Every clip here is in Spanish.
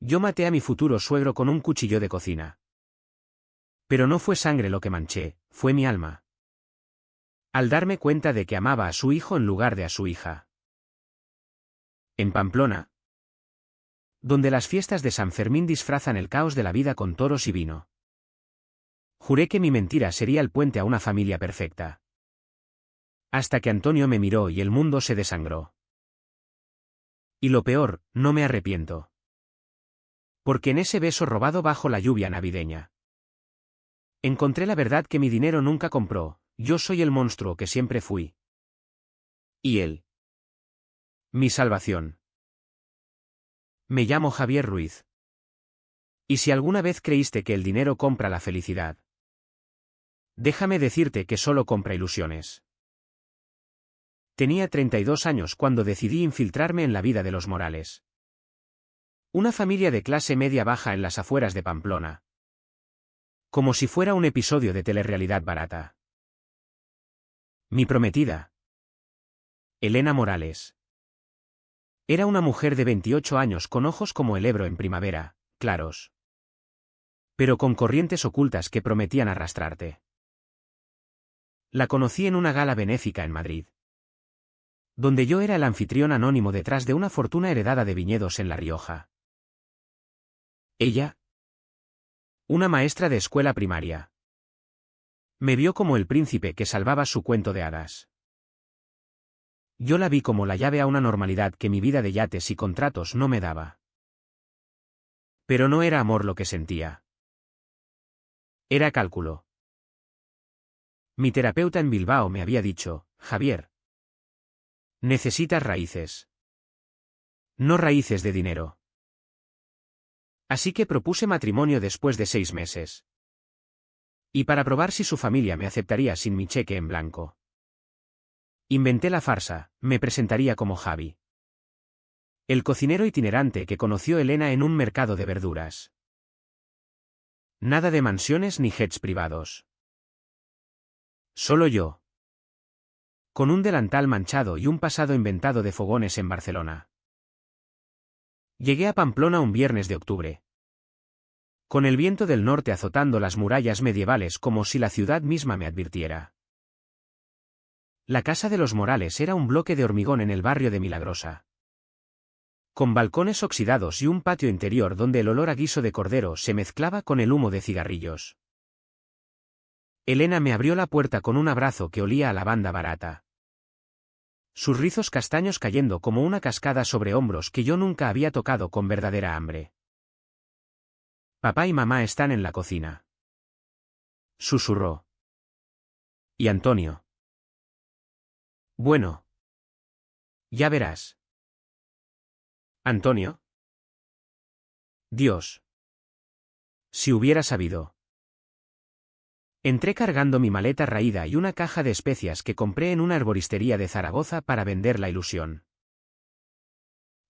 Yo maté a mi futuro suegro con un cuchillo de cocina. Pero no fue sangre lo que manché, fue mi alma. Al darme cuenta de que amaba a su hijo en lugar de a su hija. En Pamplona, donde las fiestas de San Fermín disfrazan el caos de la vida con toros y vino. Juré que mi mentira sería el puente a una familia perfecta. Hasta que Antonio me miró y el mundo se desangró. Y lo peor, no me arrepiento. Porque en ese beso robado bajo la lluvia navideña, encontré la verdad que mi dinero nunca compró, yo soy el monstruo que siempre fui. Y él. Mi salvación. Me llamo Javier Ruiz. Y si alguna vez creíste que el dinero compra la felicidad, déjame decirte que solo compra ilusiones. Tenía 32 años cuando decidí infiltrarme en la vida de los Morales. Una familia de clase media-baja en las afueras de Pamplona. Como si fuera un episodio de telerrealidad barata. Mi prometida, Elena Morales. Era una mujer de 28 años con ojos como el Ebro en primavera, claros. Pero con corrientes ocultas que prometían arrastrarte. La conocí en una gala benéfica en Madrid, donde yo era el anfitrión anónimo detrás de una fortuna heredada de viñedos en La Rioja. Ella, una maestra de escuela primaria, me vio como el príncipe que salvaba su cuento de hadas. Yo la vi como la llave a una normalidad que mi vida de yates y contratos no me daba. Pero no era amor lo que sentía. Era cálculo. Mi terapeuta en Bilbao me había dicho, Javier, necesitas raíces. No raíces de dinero. Así que propuse matrimonio después de 6 meses. Y para probar si su familia me aceptaría sin mi cheque en blanco. Inventé la farsa, me presentaría como Javi, el cocinero itinerante que conoció Elena en un mercado de verduras. Nada de mansiones ni jets privados. Solo yo. Con un delantal manchado y un pasado inventado de fogones en Barcelona. Llegué a Pamplona un viernes de octubre. Con el viento del norte azotando las murallas medievales como si la ciudad misma me advirtiera. La casa de los Morales era un bloque de hormigón en el barrio de Milagrosa. Con balcones oxidados y un patio interior donde el olor a guiso de cordero se mezclaba con el humo de cigarrillos. Elena me abrió la puerta con un abrazo que olía a lavanda barata. Sus rizos castaños cayendo como una cascada sobre hombros que yo nunca había tocado con verdadera hambre. Papá y mamá están en la cocina. Susurró. ¿Y Antonio? Bueno. Ya verás. ¿Antonio? Dios. Si hubiera sabido. Entré cargando mi maleta raída y una caja de especias que compré en una herboristería de Zaragoza para vender la ilusión.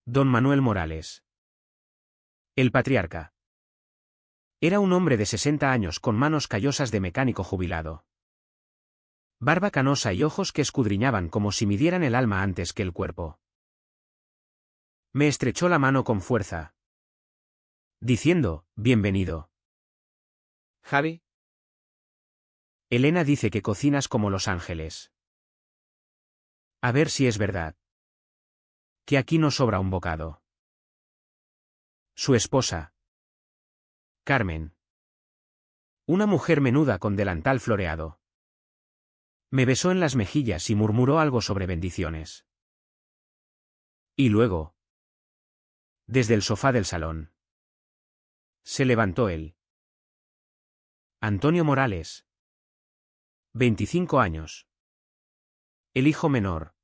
Don Manuel Morales. El patriarca. Era un hombre de 60 años con manos callosas de mecánico jubilado. Barba canosa y ojos que escudriñaban como si midieran el alma antes que el cuerpo. Me estrechó la mano con fuerza, diciendo, bienvenido. Javi, Elena dice que cocinas como los ángeles. A ver si es verdad. Que aquí no sobra un bocado. Su esposa, Carmen. Una mujer menuda con delantal floreado. Me besó en las mejillas y murmuró algo sobre bendiciones. Y luego, desde el sofá del salón, se levantó él. Antonio Morales. 25 años. El hijo menor.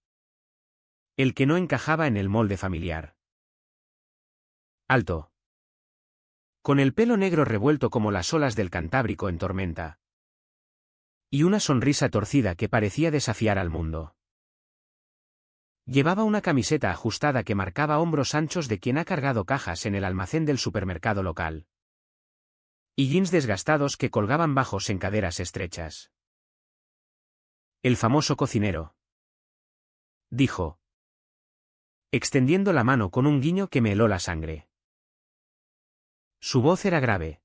El que no encajaba en el molde familiar. Alto. Con el pelo negro revuelto como las olas del Cantábrico en tormenta. Y una sonrisa torcida que parecía desafiar al mundo. Llevaba una camiseta ajustada que marcaba hombros anchos de quien ha cargado cajas en el almacén del supermercado local. Y jeans desgastados que colgaban bajos en caderas estrechas. El famoso cocinero. Dijo, extendiendo la mano con un guiño que me heló la sangre. Su voz era grave,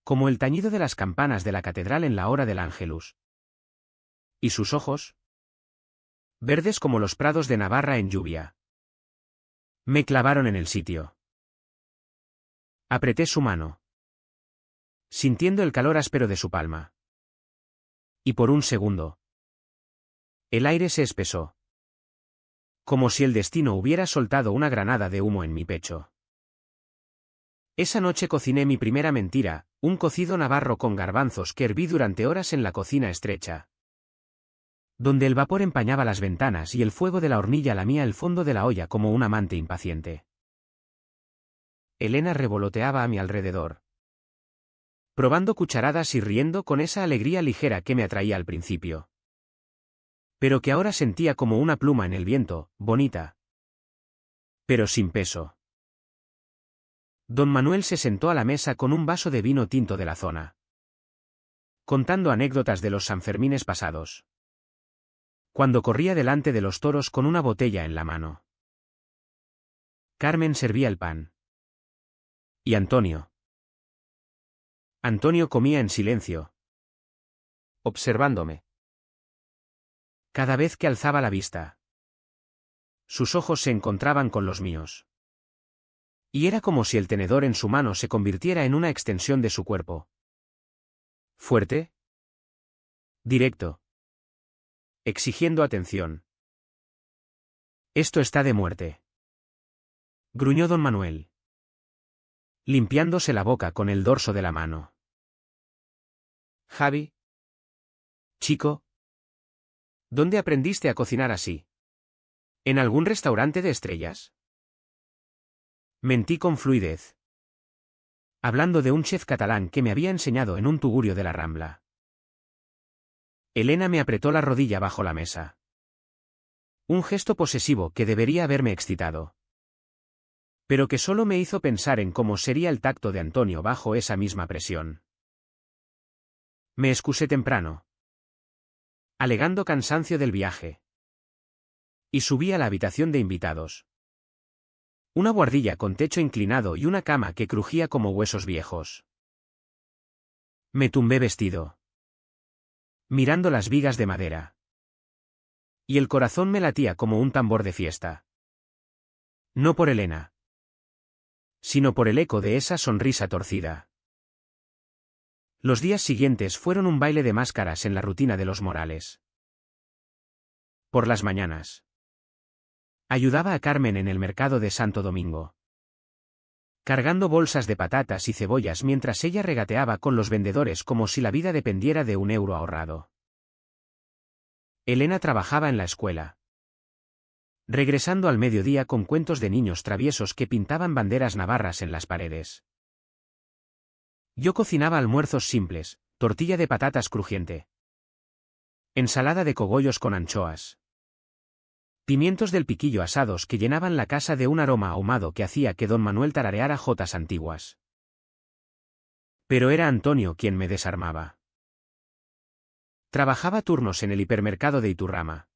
como el tañido de las campanas de la catedral en la hora del Ángelus. Y sus ojos, verdes como los prados de Navarra en lluvia, me clavaron en el sitio. Apreté su mano, sintiendo el calor áspero de su palma. Y por un segundo, el aire se espesó, como si el destino hubiera soltado una granada de humo en mi pecho. Esa noche cociné mi primera mentira, un cocido navarro con garbanzos que herví durante horas en la cocina estrecha, donde el vapor empañaba las ventanas y el fuego de la hornilla lamía el fondo de la olla como un amante impaciente. Elena revoloteaba a mi alrededor, probando cucharadas y riendo con esa alegría ligera que me atraía al principio, pero que ahora sentía como una pluma en el viento, bonita, pero sin peso. Don Manuel se sentó a la mesa con un vaso de vino tinto de la zona, contando anécdotas de los Sanfermines pasados, cuando corría delante de los toros con una botella en la mano. Carmen servía el pan. Y Antonio comía en silencio, observándome. Cada vez que alzaba la vista, sus ojos se encontraban con los míos. Y era como si el tenedor en su mano se convirtiera en una extensión de su cuerpo. Fuerte, directo, exigiendo atención. Esto está de muerte, gruñó don Manuel, limpiándose la boca con el dorso de la mano. Javi, Chico, ¿dónde aprendiste a cocinar así? ¿En algún restaurante de estrellas? Mentí con fluidez, hablando de un chef catalán que me había enseñado en un tugurio de la Rambla. Elena me apretó la rodilla bajo la mesa. Un gesto posesivo que debería haberme excitado, pero que solo me hizo pensar en cómo sería el tacto de Antonio bajo esa misma presión. Me excusé temprano, alegando cansancio del viaje, y subí a la habitación de invitados. Una buhardilla con techo inclinado y una cama que crujía como huesos viejos. Me tumbé vestido, mirando las vigas de madera. Y el corazón me latía como un tambor de fiesta. No por Elena, sino por el eco de esa sonrisa torcida. Los días siguientes fueron un baile de máscaras en la rutina de los Morales. Por las mañanas, ayudaba a Carmen en el mercado de Santo Domingo, cargando bolsas de patatas y cebollas mientras ella regateaba con los vendedores como si la vida dependiera de un euro ahorrado. Elena trabajaba en la escuela, regresando al mediodía con cuentos de niños traviesos que pintaban banderas navarras en las paredes. Yo cocinaba almuerzos simples, tortilla de patatas crujiente, ensalada de cogollos con anchoas, pimientos del piquillo asados que llenaban la casa de un aroma ahumado que hacía que don Manuel tarareara jotas antiguas. Pero era Antonio quien me desarmaba. Trabajaba turnos en el hipermercado de Iturrama,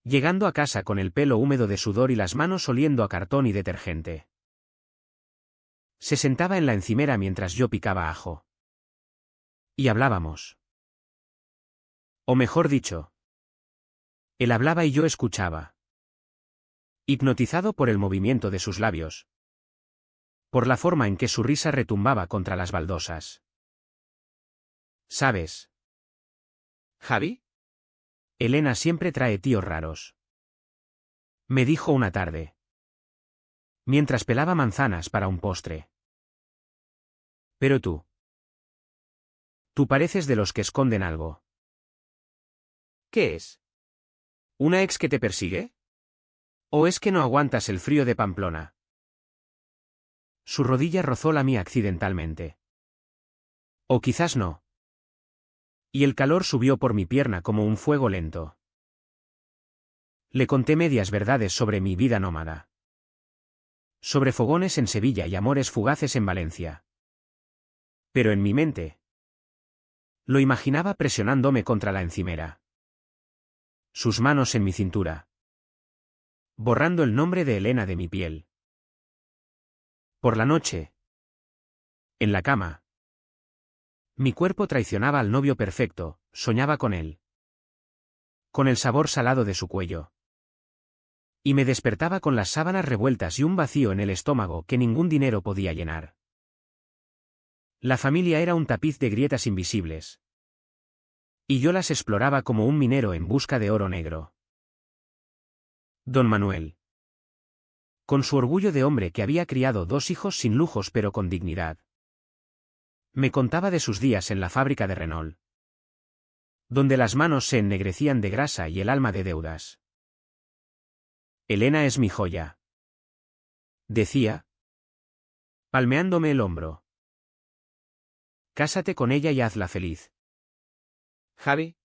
llegando a casa con el pelo húmedo de sudor y las manos oliendo a cartón y detergente. Se sentaba en la encimera mientras yo picaba ajo. Y hablábamos. O mejor dicho, él hablaba y yo escuchaba, hipnotizado por el movimiento de sus labios, por la forma en que su risa retumbaba contra las baldosas. ¿Sabes, Javi? Elena siempre trae tíos raros? Me dijo una tarde, mientras pelaba manzanas para un postre. Pero tú pareces de los que esconden algo. ¿Qué es? ¿Una ex que te persigue? ¿O es que no aguantas el frío de Pamplona? Su rodilla rozó la mía accidentalmente. O quizás no. Y el calor subió por mi pierna como un fuego lento. Le conté medias verdades sobre mi vida nómada, sobre fogones en Sevilla y amores fugaces en Valencia. Pero en mi mente, lo imaginaba presionándome contra la encimera, sus manos en mi cintura, borrando el nombre de Elena de mi piel. Por la noche, En la cama. Mi cuerpo traicionaba al novio perfecto, soñaba con él. Con el sabor salado de su cuello. Y me despertaba con las sábanas revueltas y un vacío en el estómago que ningún dinero podía llenar. La familia era un tapiz de grietas invisibles. Y yo las exploraba como un minero en busca de oro negro. Don Manuel. Con su orgullo de hombre que había criado 2 hijos sin lujos pero con dignidad. Me contaba de sus días en la fábrica de Renault. Donde las manos se ennegrecían de grasa y el alma de deudas. Elena es mi joya. Decía. Palmeándome el hombro. Cásate con ella y hazla feliz. Javi.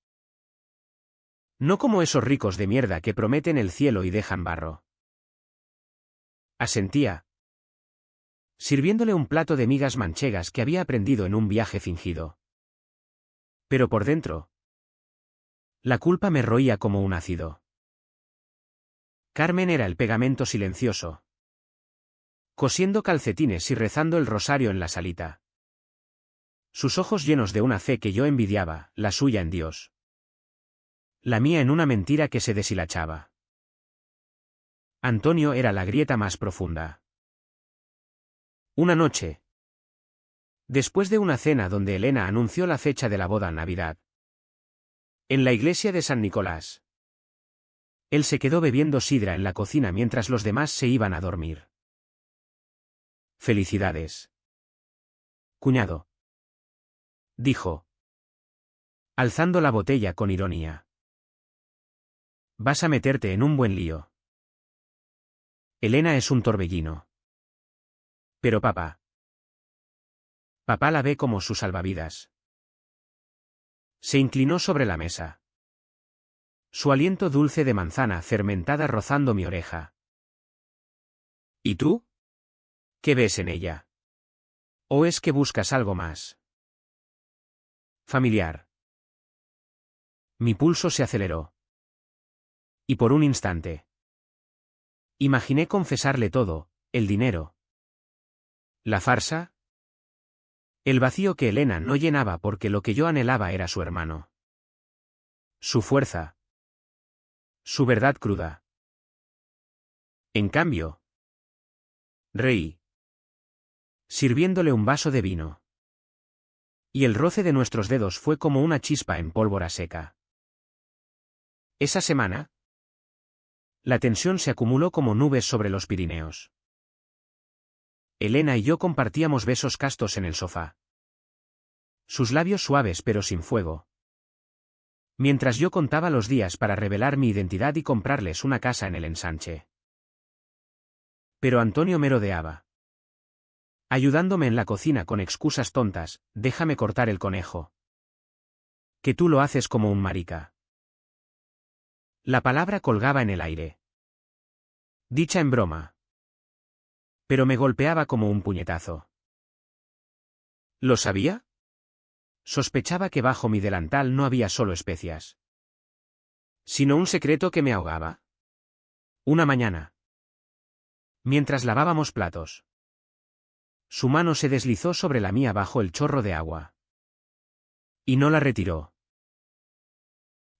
No como esos ricos de mierda que prometen el cielo y dejan barro. Asentía. Sirviéndole un plato de migas manchegas que había aprendido en un viaje fingido. Pero por dentro. La culpa me roía como un ácido. Carmen era el pegamento silencioso. Cosiendo calcetines y rezando el rosario en la salita. Sus ojos llenos de una fe que yo envidiaba, la suya en Dios. La mía en una mentira que se deshilachaba. Antonio era la grieta más profunda. Una noche. Después de una cena donde Elena anunció la fecha de la boda en Navidad. En la iglesia de San Nicolás. Él se quedó bebiendo sidra en la cocina mientras los demás se iban a dormir. Felicidades. Cuñado. Dijo. Alzando la botella con ironía. Vas a meterte en un buen lío. Elena es un torbellino. Pero papá. Papá la ve como su salvavidas. Se inclinó sobre la mesa. Su aliento dulce de manzana fermentada rozando mi oreja. ¿Y tú? ¿Qué ves en ella? ¿O es que buscas algo más? Familiar. Mi pulso se aceleró. Y por un instante. Imaginé confesarle todo, el dinero. La farsa. El vacío que Elena no llenaba porque lo que yo anhelaba era su hermano. Su fuerza. Su verdad cruda. En cambio. Reí. Sirviéndole un vaso de vino. Y el roce de nuestros dedos fue como una chispa en pólvora seca. Esa semana. La tensión se acumuló como nubes sobre los Pirineos. Elena y yo compartíamos besos castos en el sofá. Sus labios suaves pero sin fuego. Mientras yo contaba los días para revelar mi identidad y comprarles una casa en el ensanche. Pero Antonio merodeaba. Ayudándome en la cocina con excusas tontas, déjame cortar el conejo. Que tú lo haces como un marica. La palabra colgaba en el aire. Dicha en broma. Pero me golpeaba como un puñetazo. ¿Lo sabía? Sospechaba que bajo mi delantal no había solo especias. Sino un secreto que me ahogaba. Una mañana. Mientras lavábamos platos. Su mano se deslizó sobre la mía bajo el chorro de agua. Y no la retiró.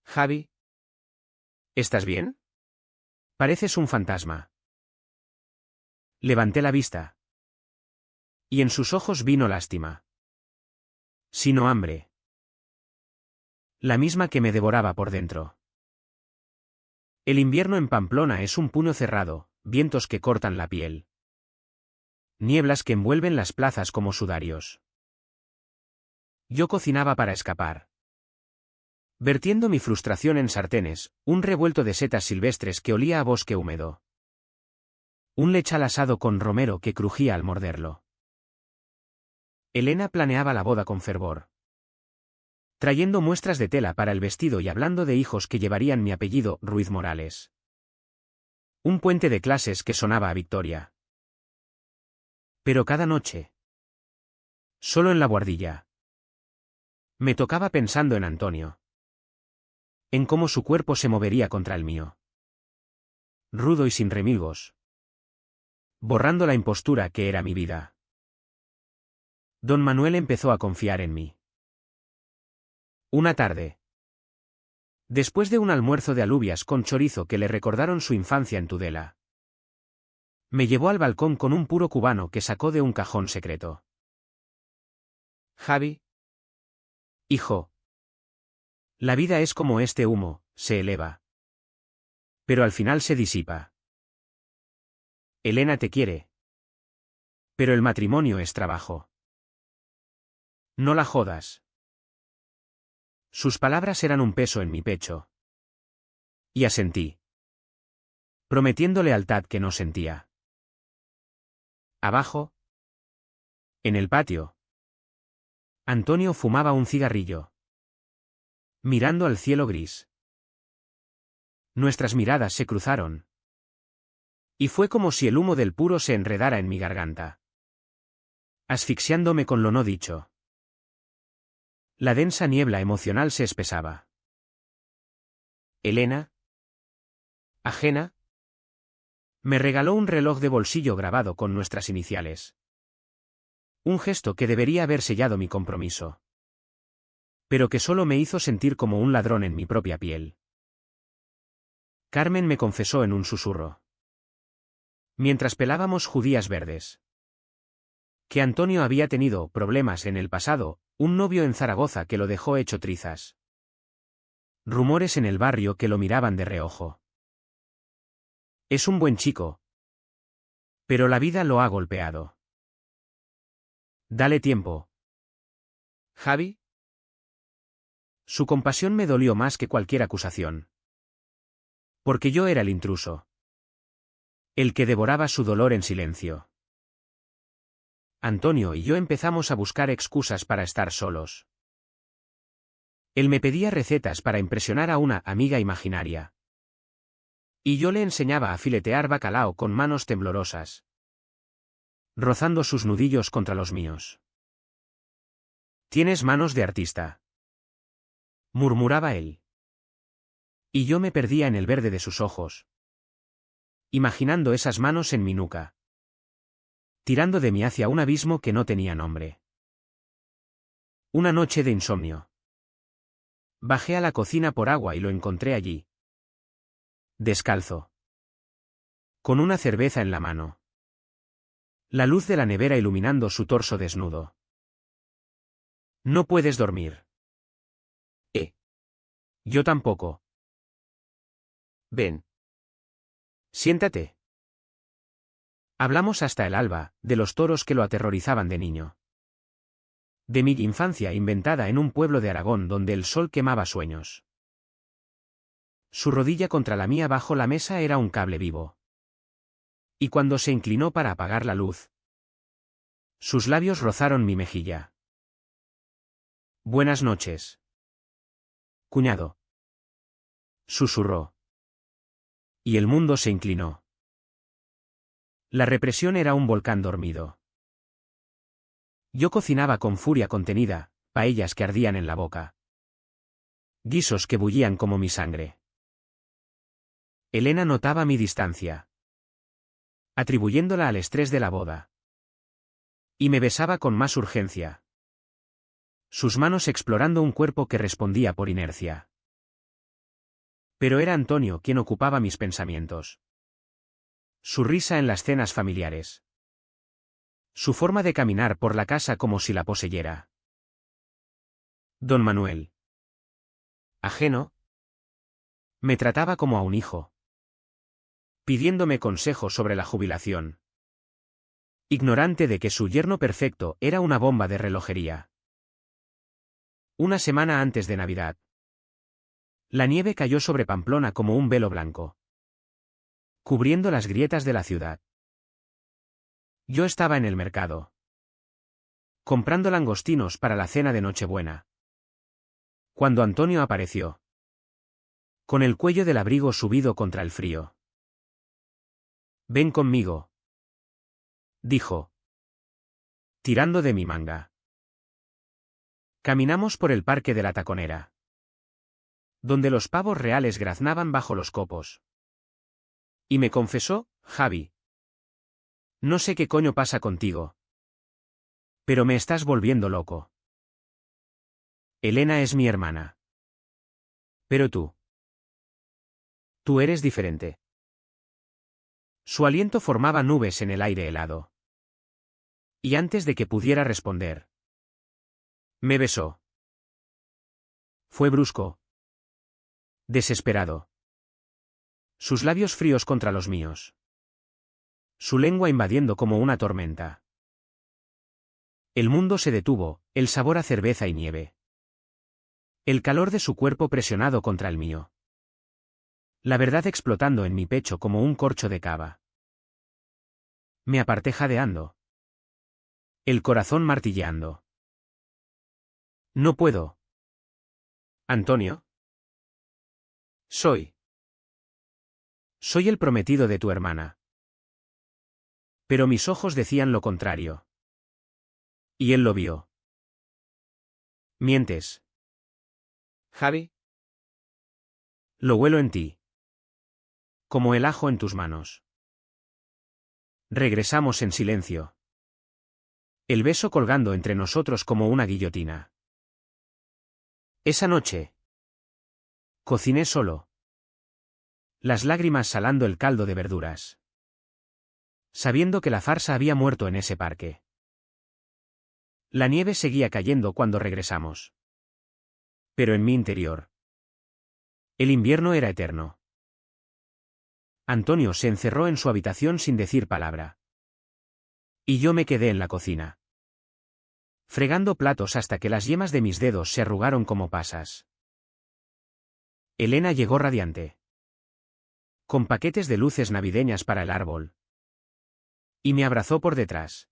Javi. ¿Estás bien? Pareces un fantasma. Levanté la vista. Y en sus ojos vino lástima. Sino hambre. La misma que me devoraba por dentro. El invierno en Pamplona es un puño cerrado, vientos que cortan la piel. Nieblas que envuelven las plazas como sudarios. Yo cocinaba para escapar. Vertiendo mi frustración en sartenes, un revuelto de setas silvestres que olía a bosque húmedo. Un lechal asado con romero que crujía al morderlo. Elena planeaba la boda con fervor. Trayendo muestras de tela para el vestido y hablando de hijos que llevarían mi apellido, Ruiz Morales. Un puente de clases que sonaba a victoria. Pero cada noche. Solo en la buhardilla. Me tocaba pensando en Antonio. En cómo su cuerpo se movería contra el mío. Rudo y sin remilgos. Borrando la impostura que era mi vida. Don Manuel empezó a confiar en mí. Una tarde. Después de un almuerzo de alubias con chorizo que le recordaron su infancia en Tudela, me llevó al balcón con un puro cubano que sacó de un cajón secreto. Javi, Hijo. La vida es como este humo, se eleva. Pero al final se disipa. Elena te quiere. Pero el matrimonio es trabajo. No la jodas. Sus palabras eran un peso en mi pecho. Y asentí. Prometiendo lealtad que no sentía. Abajo. En el patio. Antonio fumaba un cigarrillo. Mirando al cielo gris. Nuestras miradas se cruzaron. Y fue como si el humo del puro se enredara en mi garganta, asfixiándome con lo no dicho. La densa niebla emocional se espesaba. Elena, ajena, me regaló un reloj de bolsillo grabado con nuestras iniciales. Un gesto que debería haber sellado mi compromiso, pero que solo me hizo sentir como un ladrón en mi propia piel. Carmen me confesó en un susurro, mientras pelábamos judías verdes, que Antonio había tenido problemas en el pasado, un novio en Zaragoza que lo dejó hecho trizas. Rumores en el barrio que lo miraban de reojo. Es un buen chico, pero la vida lo ha golpeado. Dale tiempo. Javi, Su compasión me dolió más que cualquier acusación. Porque yo era el intruso. El que devoraba su dolor en silencio. Antonio y yo empezamos a buscar excusas para estar solos. Él me pedía recetas para impresionar a una amiga imaginaria. Y yo le enseñaba a filetear bacalao con manos temblorosas, rozando sus nudillos contra los míos. Tienes manos de artista, murmuraba él. Y yo me perdía en el verde de sus ojos, imaginando esas manos en mi nuca, tirando de mí hacia un abismo que no tenía nombre. Una noche de insomnio. Bajé a la cocina por agua y lo encontré allí, descalzo, con una cerveza en la mano. La luz de la nevera iluminando su torso desnudo. No puedes dormir. Yo tampoco. ven. Siéntate. Hablamos hasta el alba, de los toros que lo aterrorizaban de niño. De mi infancia inventada en un pueblo de Aragón donde el sol quemaba sueños. Su rodilla contra la mía bajo la mesa era un cable vivo. Y cuando se inclinó para apagar la luz, sus labios rozaron mi mejilla. Buenas noches, cuñado, susurró. Y el mundo se inclinó. La represión era un volcán dormido. Yo cocinaba con furia contenida, paellas que ardían en la boca. Guisos que bullían como mi sangre. Elena notaba mi distancia, atribuyéndola al estrés de la boda. Y me besaba con más urgencia, sus manos explorando un cuerpo que respondía por inercia. Pero era Antonio quien ocupaba mis pensamientos. Su risa en las cenas familiares. Su forma de caminar por la casa como si la poseyera. Don Manuel, ajeno, me trataba como a un hijo, pidiéndome consejo sobre la jubilación, ignorante de que su yerno perfecto era una bomba de relojería. Una semana antes de Navidad, la nieve cayó sobre Pamplona como un velo blanco, cubriendo las grietas de la ciudad. Yo estaba en el mercado, comprando langostinos para la cena de Nochebuena, cuando Antonio apareció, con el cuello del abrigo subido contra el frío. Ven conmigo, dijo, tirando de mi manga. Caminamos por el parque de la Taconera, donde los pavos reales graznaban bajo los copos. Y me confesó, Javi, no sé qué coño pasa contigo, Pero me estás volviendo loco. Elena es mi hermana. Pero tú. Tú eres diferente. Su aliento formaba nubes en el aire helado. Y antes de que pudiera responder, me besó. Fue brusco. Desesperado. Sus labios fríos contra los míos. Su lengua invadiendo como una tormenta. El mundo se detuvo, el sabor a cerveza y nieve. El calor de su cuerpo presionado contra el mío. La verdad explotando en mi pecho como un corcho de cava. Me aparté jadeando. El corazón martilleando. No puedo. ¿Antonio? Soy el prometido de tu hermana. Pero mis ojos decían lo contrario. Y él lo vio. Mientes. Javi, Lo huelo en ti. Como el ajo en tus manos. Regresamos en silencio. El beso colgando entre nosotros como una guillotina. Esa noche. Cociné solo. Las lágrimas salando el caldo de verduras. Sabiendo que la farsa había muerto en ese parque. La nieve seguía cayendo cuando regresamos. Pero en mi interior. El invierno era eterno. Antonio se encerró en su habitación sin decir palabra. Y yo me quedé en la cocina. Fregando platos hasta que las yemas de mis dedos se arrugaron como pasas. Elena llegó radiante. Con paquetes de luces navideñas para el árbol. Y me abrazó por detrás.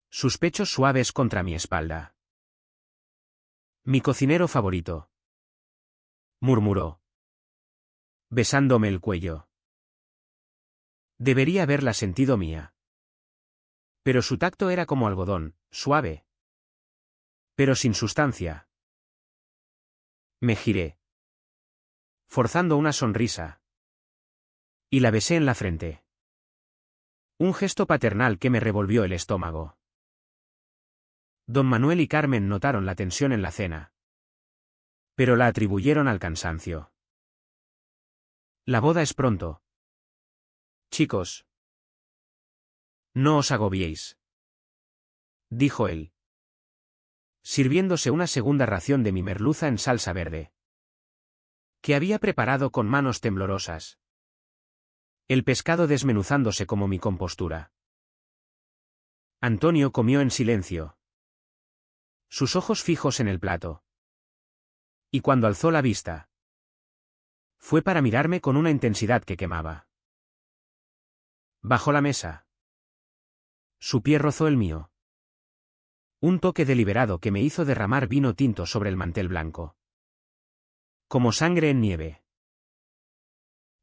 Sus pechos suaves contra mi espalda. Mi cocinero favorito. Murmuró. Besándome el cuello. Debería haberla sentido mía. Pero su tacto era como algodón, suave. Pero sin sustancia. Me giré. Forzando una sonrisa. Y la besé en la frente. Un gesto paternal que me revolvió el estómago. Don Manuel y Carmen notaron la tensión en la cena. Pero la atribuyeron al cansancio. La boda es pronto. Chicos. No os agobiéis. Dijo él. Sirviéndose una segunda ración de mi merluza en salsa verde. Que había preparado con manos temblorosas. El pescado desmenuzándose como mi compostura. Antonio comió en silencio. Sus ojos fijos en el plato. Y cuando alzó la vista, fue para mirarme con una intensidad que quemaba. Bajó la mesa. Su pie rozó el mío. Un toque deliberado que me hizo derramar vino tinto sobre el mantel blanco. Como sangre en nieve.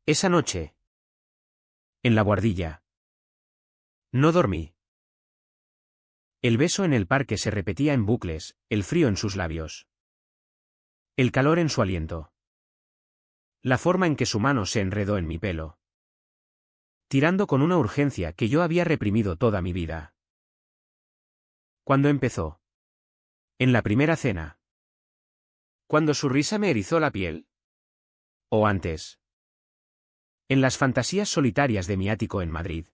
Esa noche. En la buhardilla. No dormí. El beso en el parque se repetía en bucles, el frío en sus labios. El calor en su aliento. La forma en que su mano se enredó en mi pelo. Tirando con una urgencia que yo había reprimido toda mi vida. ¿Cuándo empezó? En la primera cena. ¿cuando su risa me erizó la piel? ¿O antes? En las fantasías solitarias de mi ático en Madrid.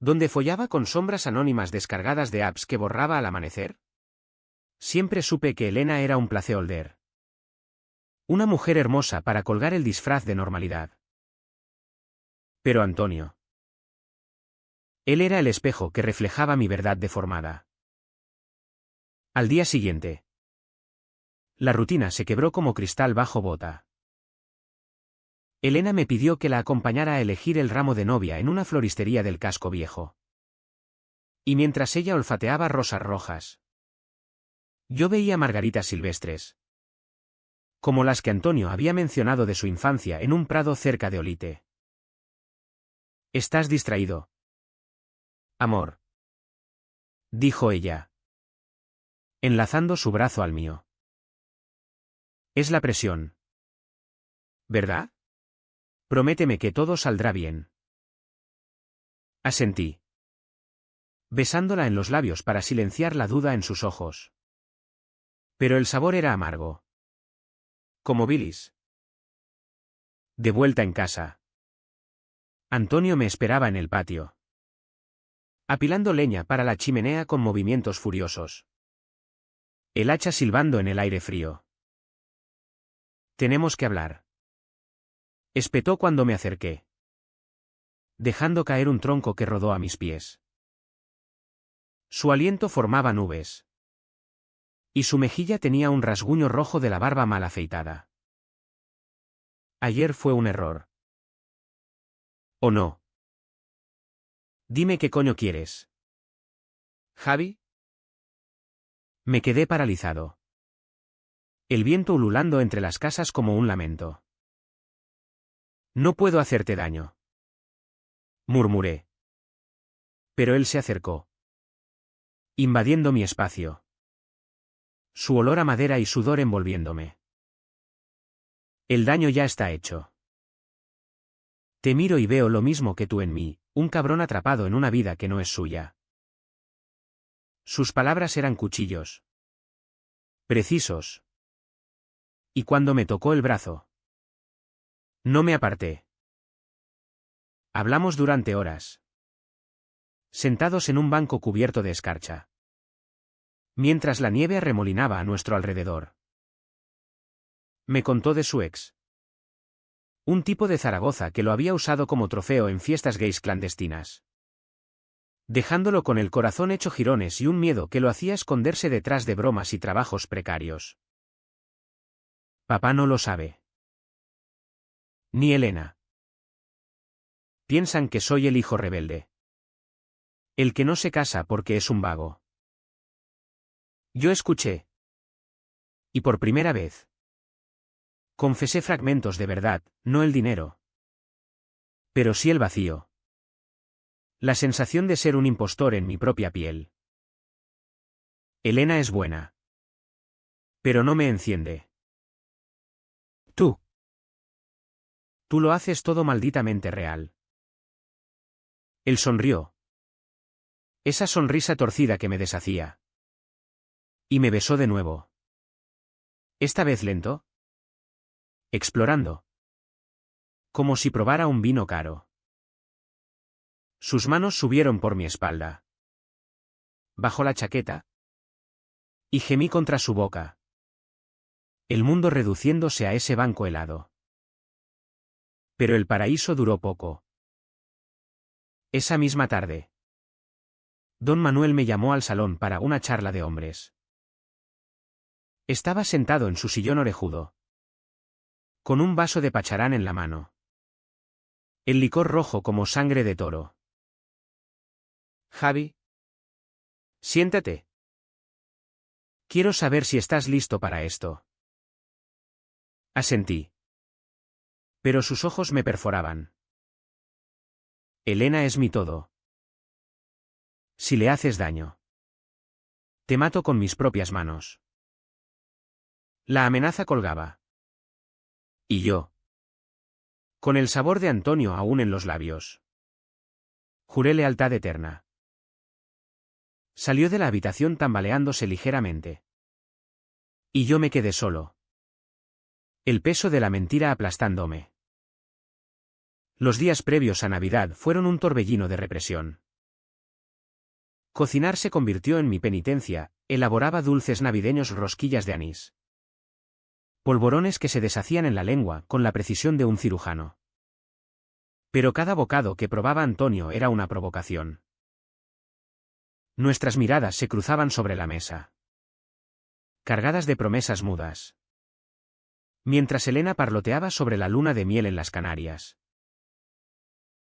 ¿Donde follaba con sombras anónimas descargadas de apps que borraba al amanecer? Siempre supe que Elena era un placeholder. Una mujer hermosa para colgar el disfraz de normalidad. Pero Antonio. Él era el espejo que reflejaba mi verdad deformada. Al día siguiente. La rutina se quebró como cristal bajo bota. Elena me pidió que la acompañara a elegir el ramo de novia en una floristería del casco viejo. Y mientras ella olfateaba rosas rojas, yo veía margaritas silvestres. Como las que Antonio había mencionado de su infancia en un prado cerca de Olite. Estás distraído. Amor. Dijo ella. Enlazando su brazo al mío. Es la presión. ¿Verdad? Prométeme que todo saldrá bien. Asentí. besándola en los labios para silenciar la duda en sus ojos. Pero el sabor era amargo. Como bilis. De vuelta en casa. Antonio me esperaba en el patio, apilando leña para la chimenea con movimientos furiosos. El hacha silbando en el aire frío. Tenemos que hablar. Espetó cuando me acerqué, dejando caer un tronco que rodó a mis pies. Su aliento formaba nubes. Y su mejilla tenía un rasguño rojo de la barba mal afeitada. Ayer fue un error. ¿O no? Dime qué coño quieres. ¿Javi? Me quedé paralizado. El viento ululando entre las casas como un lamento. No puedo hacerte daño, murmuré. Pero él se acercó, invadiendo mi espacio. Su olor a madera y sudor envolviéndome. El daño ya está hecho. Te miro y veo lo mismo que tú en mí, un cabrón atrapado en una vida que no es suya. Sus palabras eran cuchillos. Precisos. Y cuando me tocó el brazo, no me aparté. Hablamos durante horas, sentados en un banco cubierto de escarcha, mientras la nieve arremolinaba a nuestro alrededor. Me contó de su ex. Un tipo de Zaragoza que lo había usado como trofeo en fiestas gays clandestinas, dejándolo con el corazón hecho jirones y un miedo que lo hacía esconderse detrás de bromas y trabajos precarios. Papá no lo sabe. Ni Elena. Piensan que soy el hijo rebelde. El que no se casa porque es un vago. Yo escuché. Y por primera vez, confesé fragmentos de verdad, no el dinero. Pero sí el vacío. La sensación de ser un impostor en mi propia piel. Elena es buena. Pero no me enciende. Tú. Tú lo haces todo malditamente real. Él sonrió. Esa sonrisa torcida que me deshacía. Y me besó de nuevo. Esta vez lento. Explorando. Como si probara un vino caro. Sus manos subieron por mi espalda. Bajó la chaqueta. Y gemí contra su boca. El mundo reduciéndose a ese banco helado. Pero el paraíso duró poco. Esa misma tarde, don Manuel me llamó al salón para una charla de hombres. Estaba sentado en su sillón orejudo, con un vaso de pacharán en la mano. El licor rojo como sangre de toro. Javi. Siéntate. Quiero saber si estás listo para esto. Asentí. Pero sus ojos me perforaban. Elena es mi todo. Si le haces daño, te mato con mis propias manos. La amenaza colgaba. Y yo, con el sabor de Antonio aún en los labios, juré lealtad eterna. Salió de la habitación tambaleándose ligeramente. Y yo me quedé solo. El peso de la mentira aplastándome. Los días previos a Navidad fueron un torbellino de represión. Cocinar se convirtió en mi penitencia, elaboraba dulces navideños, rosquillas de anís. Polvorones que se deshacían en la lengua con la precisión de un cirujano. Pero cada bocado que probaba Antonio era una provocación. Nuestras miradas se cruzaban sobre la mesa, cargadas de promesas mudas. Mientras Elena parloteaba sobre la luna de miel en las Canarias.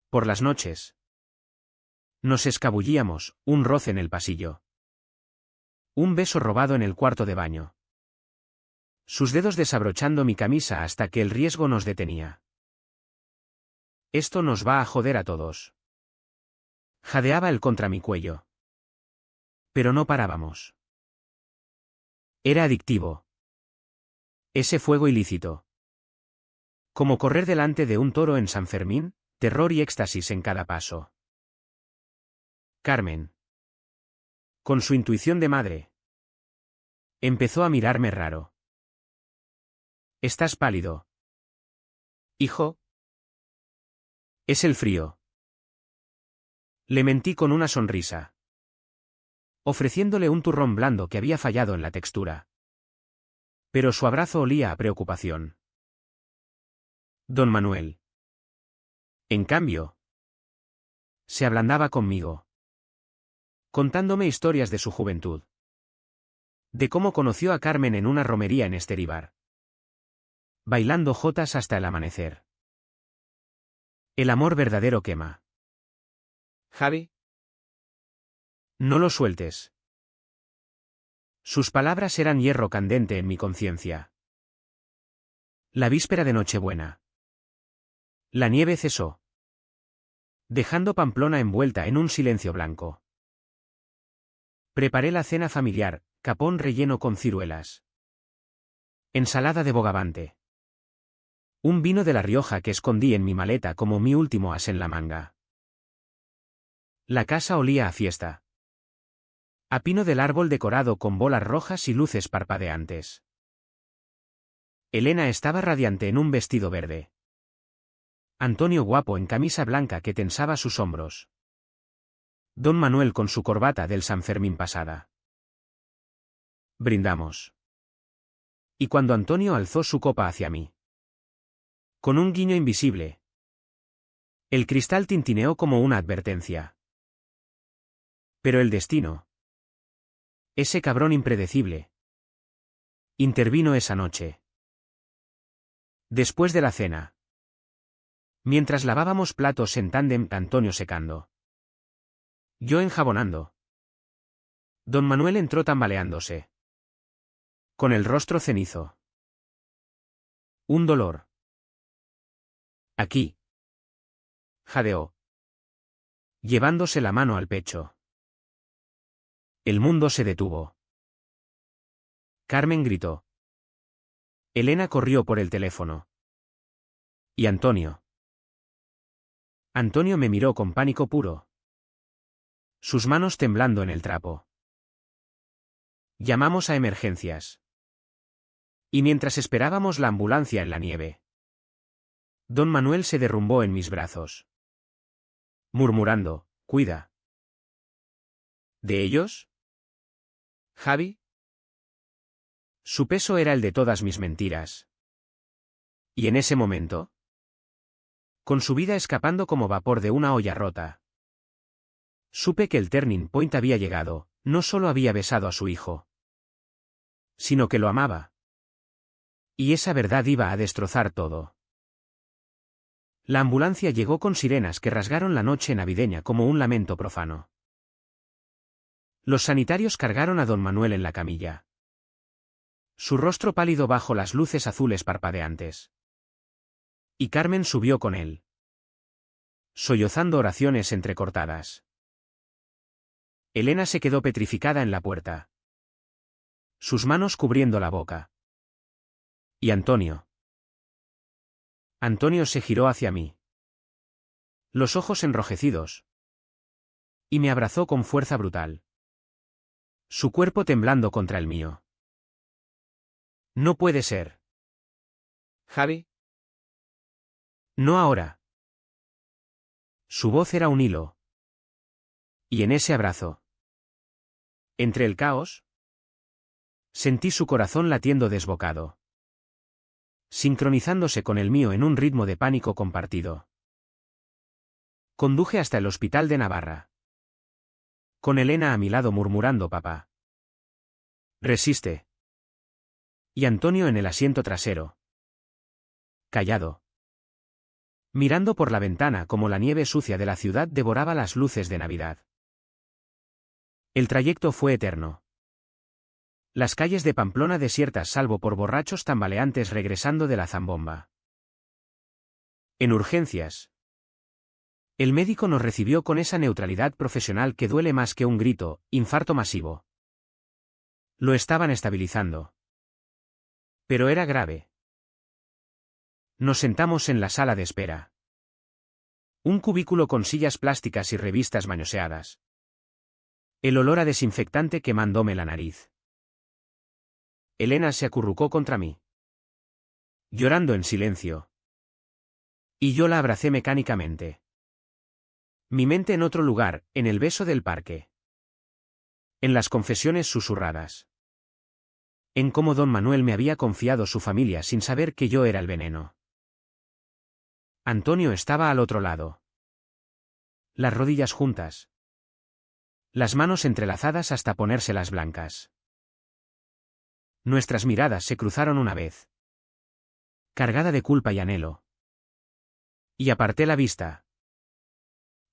Por las noches, nos escabullíamos, un roce en el pasillo. Un beso robado en el cuarto de baño. Sus dedos desabrochando mi camisa hasta que el riesgo nos detenía. Esto nos va a joder a todos. Jadeaba él contra mi cuello. Pero no parábamos. Era adictivo. Ese fuego ilícito. Como correr delante de un toro en San Fermín, terror y éxtasis en cada paso. Carmen. Con su intuición de madre. Empezó a mirarme raro. Estás pálido. Hijo, Es el frío. Le mentí con una sonrisa, ofreciéndole un turrón blando que había fallado en la textura. Pero su abrazo olía a preocupación. Don Manuel. En cambio, se ablandaba conmigo, contándome historias de su juventud. De cómo conoció a Carmen en una romería en Esteríbar, bailando jotas hasta el amanecer. El amor verdadero quema. Javi, No lo sueltes. Sus palabras eran hierro candente en mi conciencia. La víspera de Nochebuena. La nieve cesó, dejando Pamplona envuelta en un silencio blanco. Preparé la cena familiar, capón relleno con ciruelas. Ensalada de bogavante. Un vino de La Rioja que escondí en mi maleta como mi último as en la manga. La casa olía a fiesta. A pino del árbol decorado con bolas rojas y luces parpadeantes. Elena estaba radiante en un vestido verde. Antonio guapo en camisa blanca que tensaba sus hombros. Don Manuel con su corbata del San Fermín pasada. Brindamos. Y cuando Antonio alzó su copa hacia mí, con un guiño invisible, el cristal tintineó como una advertencia. Pero el destino, ese cabrón impredecible, intervino esa noche. Después de la cena, mientras lavábamos platos en tándem, Antonio secando, yo enjabonando, don Manuel entró tambaleándose, con el rostro cenizo. Un dolor. Aquí. Jadeó, llevándose la mano al pecho. El mundo se detuvo. Carmen gritó. Elena corrió por el teléfono. ¿Y Antonio? Antonio me miró con pánico puro, sus manos temblando en el trapo. Llamamos a emergencias. Y mientras esperábamos la ambulancia en la nieve, don Manuel se derrumbó en mis brazos, murmurando, cuida. ¿De ellos? Javi, Su peso era el de todas mis mentiras. Y en ese momento, con su vida escapando como vapor de una olla rota, supe que el turning point había llegado. No solo había besado a su hijo, sino que lo amaba. Y esa verdad iba a destrozar todo. La ambulancia llegó con sirenas que rasgaron la noche navideña como un lamento profano. Los sanitarios cargaron a don Manuel en la camilla, su rostro pálido bajo las luces azules parpadeantes. Y Carmen subió con él, sollozando oraciones entrecortadas. Elena se quedó petrificada en la puerta, sus manos cubriendo la boca. ¿Y Antonio? Antonio se giró hacia mí, los ojos enrojecidos, y me abrazó con fuerza brutal, su cuerpo temblando contra el mío. No puede ser. Javi, No ahora. Su voz era un hilo. Y en ese abrazo, entre el caos, sentí su corazón latiendo desbocado, sincronizándose con el mío en un ritmo de pánico compartido. Conduje hasta el hospital de Navarra, con Elena a mi lado murmurando papá. Resiste. Y Antonio en el asiento trasero, callado, mirando por la ventana como la nieve sucia de la ciudad devoraba las luces de Navidad. El trayecto fue eterno. Las calles de Pamplona desiertas salvo por borrachos tambaleantes regresando de la zambomba. En urgencias, el médico nos recibió con esa neutralidad profesional que duele más que un grito, infarto masivo. Lo estaban estabilizando. Pero era grave. Nos sentamos en la sala de espera. Un cubículo con sillas plásticas y revistas manoseadas. El olor a desinfectante quemándome la nariz. Elena se acurrucó contra mí, llorando en silencio. Y yo la abracé mecánicamente. Mi mente en otro lugar, en el beso del parque. En las confesiones susurradas. En cómo don Manuel me había confiado su familia sin saber que yo era el veneno. Antonio estaba al otro lado. Las rodillas juntas. Las manos entrelazadas hasta ponérselas blancas. Nuestras miradas se cruzaron una vez. Cargada de culpa y anhelo. Y aparté la vista.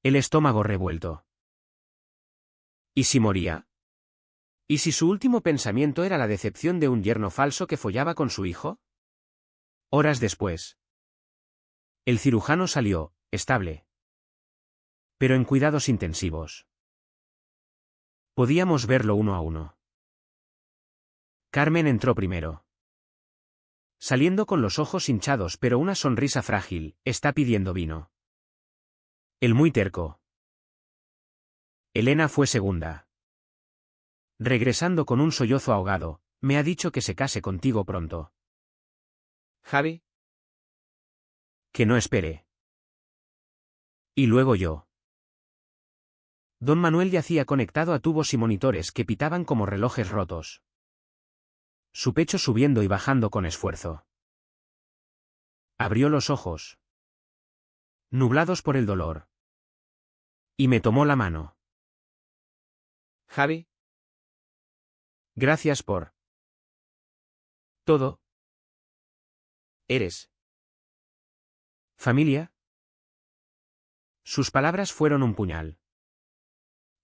El estómago revuelto. ¿Y si moría? ¿Y si su último pensamiento era la decepción de un yerno falso que follaba con su hijo? Horas después. El cirujano salió, estable. Pero en cuidados intensivos. Podíamos verlo uno a uno. Carmen entró primero. Saliendo con los ojos hinchados pero una sonrisa frágil, está pidiendo vino. El muy terco. Elena fue segunda. Regresando con un sollozo ahogado, me ha dicho que se case contigo pronto. Javi. Que no espere. Y luego yo. Don Manuel yacía conectado a tubos y monitores que pitaban como relojes rotos. Su pecho subiendo y bajando con esfuerzo. Abrió los ojos. Nublados por el dolor. Y me tomó la mano. Javi. Gracias por todo. Eres. ¿Familia? Sus palabras fueron un puñal.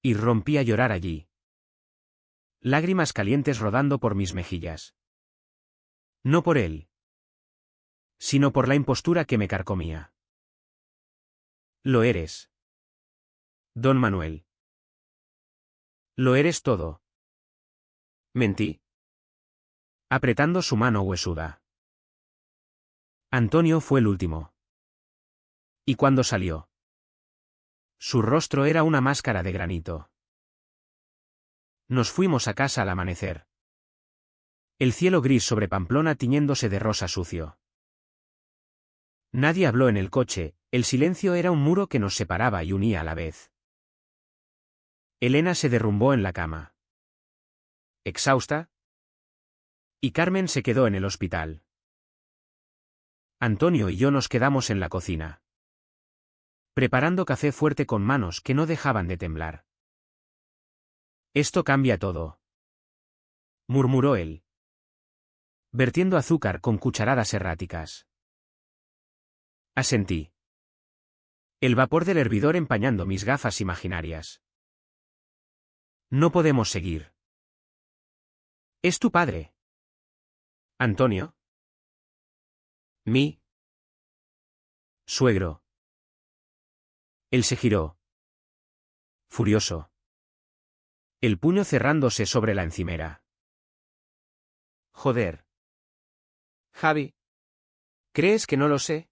Y rompí a llorar allí. Lágrimas calientes rodando por mis mejillas. No por él, sino por la impostura que me carcomía. Lo eres. Don Manuel. Lo eres todo. Mentí. Apretando su mano huesuda. Antonio fue el último. Y cuando salió, su rostro era una máscara de granito. Nos fuimos a casa al amanecer. El cielo gris sobre Pamplona tiñéndose de rosa sucio. Nadie habló en el coche, el silencio era un muro que nos separaba y unía a la vez. Elena se derrumbó en la cama. Exhausta. Y Carmen se quedó en el hospital. Antonio y yo nos quedamos en la cocina. Preparando café fuerte con manos que no dejaban de temblar. Esto cambia todo. Murmuró él. Vertiendo azúcar con cucharadas erráticas. Asentí. El vapor del hervidor empañando mis gafas imaginarias. No podemos seguir. Es tu padre. Antonio. Mi. Suegro. Él se giró. Furioso. El puño cerrándose sobre la encimera. Joder. Javi. ¿Crees que no lo sé?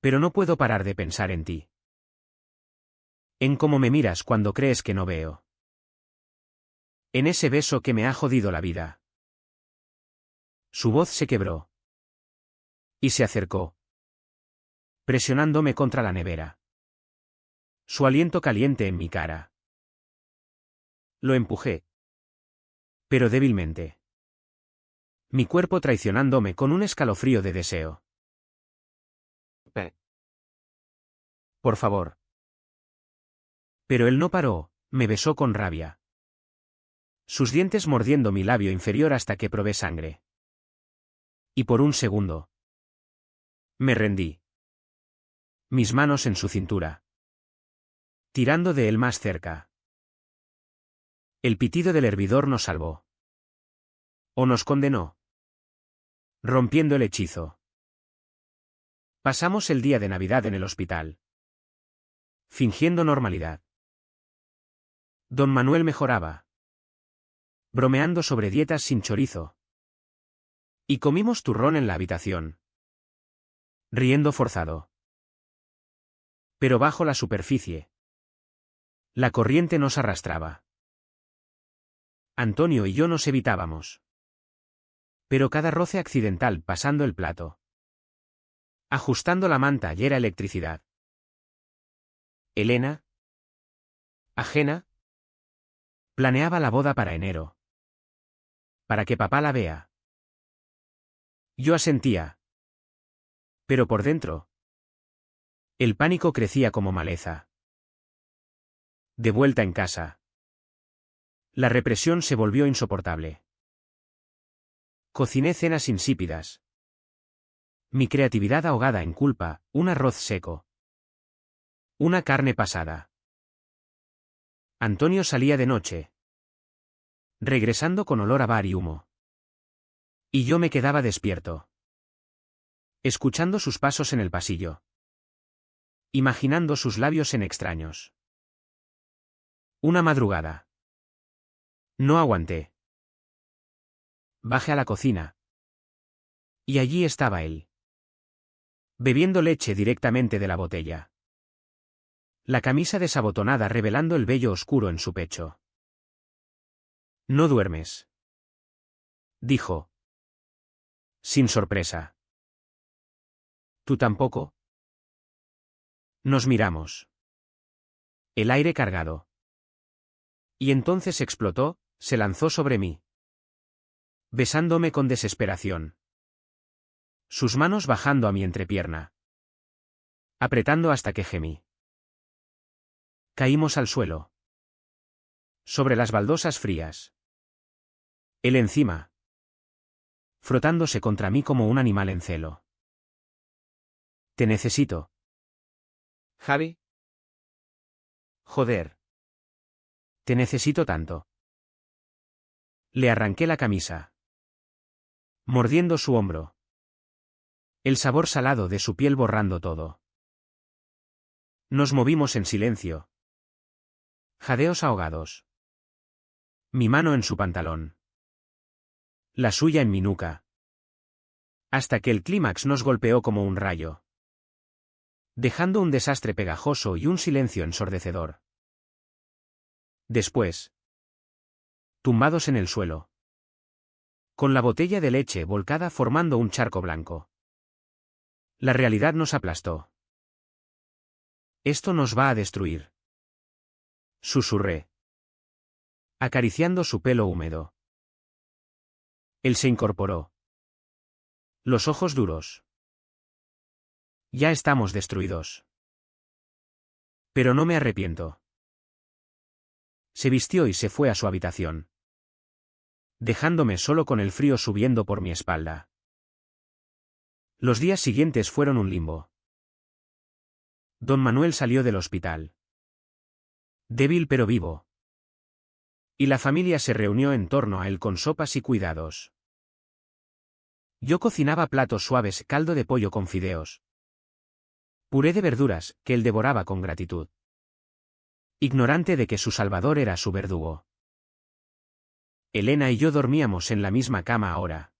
Pero no puedo parar de pensar en ti. En cómo me miras cuando crees que no veo. En ese beso que me ha jodido la vida. Su voz se quebró. Y se acercó. Presionándome contra la nevera. Su aliento caliente en mi cara. Lo empujé. Pero débilmente. Mi cuerpo traicionándome con un escalofrío de deseo. Por favor. Pero él no paró, me besó con rabia. Sus dientes mordiendo mi labio inferior hasta que probé sangre. Y por un segundo. Me rendí. Mis manos en su cintura. Tirando de él más cerca. El pitido del hervidor nos salvó. O nos condenó. Rompiendo el hechizo. Pasamos el día de Navidad en el hospital. Fingiendo normalidad. Don Manuel mejoraba. Bromeando sobre dietas sin chorizo. Y comimos turrón en la habitación. Riendo forzado. Pero bajo la superficie. La corriente nos arrastraba. Antonio y yo nos evitábamos. Pero cada roce accidental pasando el plato. Ajustando la manta y era electricidad. Elena, ajena, planeaba la boda para enero. Para que papá la vea. Yo asentía. Pero por dentro. El pánico crecía como maleza. De vuelta en casa. La represión se volvió insoportable. Cociné cenas insípidas. Mi creatividad ahogada en culpa, un arroz seco. Una carne pasada. Antonio salía de noche. Regresando con olor a bar y humo. Y yo me quedaba despierto. Escuchando sus pasos en el pasillo. Imaginando sus labios en extraños. Una madrugada. No aguanté. Bajé a la cocina. Y allí estaba él. Bebiendo leche directamente de la botella. La camisa desabotonada revelando el vello oscuro en su pecho. «No duermes», dijo. Sin sorpresa. «¿Tú tampoco?» Nos miramos. El aire cargado. Y entonces explotó, se lanzó sobre mí. Besándome con desesperación. Sus manos bajando a mi entrepierna. Apretando hasta que gemí. Caímos al suelo. Sobre las baldosas frías. Él encima. Frotándose contra mí como un animal en celo. «Te necesito». Javi. «Joder. Te necesito tanto». Le arranqué la camisa. Mordiendo su hombro. El sabor salado de su piel borrando todo. Nos movimos en silencio. Jadeos ahogados. Mi mano en su pantalón. La suya en mi nuca. Hasta que el clímax nos golpeó como un rayo. Dejando un desastre pegajoso y un silencio ensordecedor. Después. Tumbados en el suelo. Con la botella de leche volcada formando un charco blanco. La realidad nos aplastó. «Esto nos va a destruir», susurré. Acariciando su pelo húmedo. Él se incorporó. Los ojos duros. «Ya estamos destruidos». Pero no me arrepiento. Se vistió y se fue a su habitación. Dejándome solo con el frío subiendo por mi espalda. Los días siguientes fueron un limbo. Don Manuel salió del hospital. Débil pero vivo. Y la familia se reunió en torno a él con sopas y cuidados. Yo cocinaba platos suaves, caldo de pollo con fideos. Puré de verduras, que él devoraba con gratitud. Ignorante de que su salvador era su verdugo. Elena y yo dormíamos en la misma cama ahora.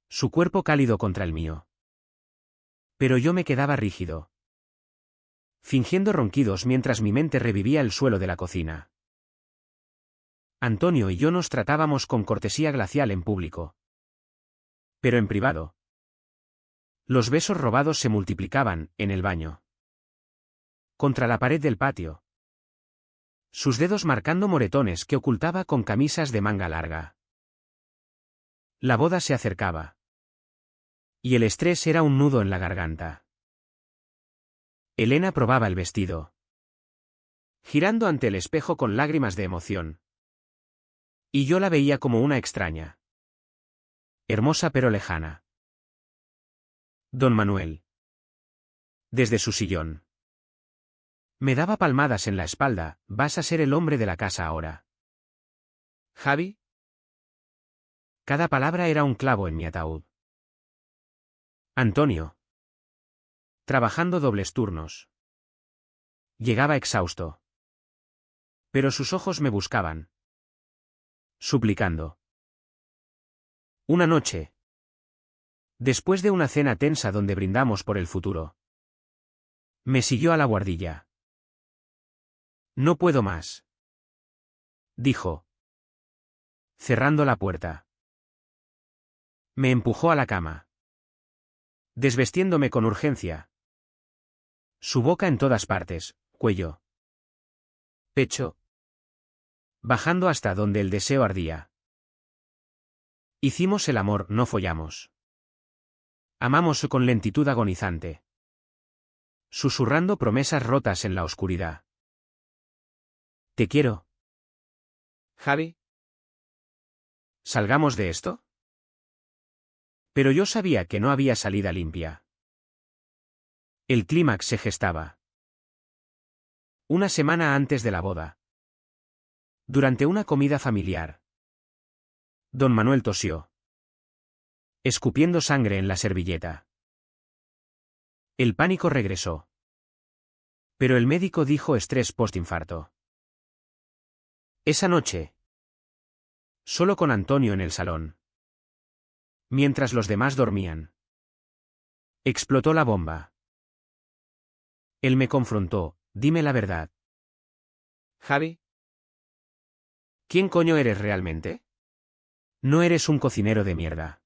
Su cuerpo cálido contra el mío. Pero yo me quedaba rígido. Fingiendo ronquidos mientras mi mente revivía el suelo de la cocina. Antonio y yo nos tratábamos con cortesía glacial en público. Pero en privado. Los besos robados se multiplicaban, en el baño. Contra la pared del patio. Sus dedos marcando moretones que ocultaba con camisas de manga larga. La boda se acercaba. Y el estrés era un nudo en la garganta. Elena probaba el vestido. Girando ante el espejo con lágrimas de emoción. Y yo la veía como una extraña. Hermosa pero lejana. Don Manuel. Desde su sillón. Me daba palmadas en la espalda, vas a ser el hombre de la casa ahora. Javi. Cada palabra era un clavo en mi ataúd. Antonio. Trabajando dobles turnos. Llegaba exhausto. Pero sus ojos me buscaban. Suplicando. Una noche. Después de una cena tensa donde brindamos por el futuro. Me siguió a la guardilla. «No puedo más», dijo. cerrando la puerta. Me empujó a la cama, desvestiéndome con urgencia. Su boca en todas partes, cuello, pecho, bajando hasta donde el deseo ardía. Hicimos el amor, no follamos. Amamos con lentitud agonizante, susurrando promesas rotas en la oscuridad. Te quiero. Javi, ¿Salgamos de esto? Pero yo sabía que no había salida limpia. El clímax se gestaba. Una semana antes de la boda. Durante una comida familiar. Don Manuel tosió, escupiendo sangre en la servilleta. El pánico regresó. Pero el médico dijo estrés postinfarto. Esa noche, solo con Antonio en el salón, mientras los demás dormían, explotó la bomba. Él me confrontó, dime la verdad. Javi, ¿Quién coño eres realmente? No eres un cocinero de mierda.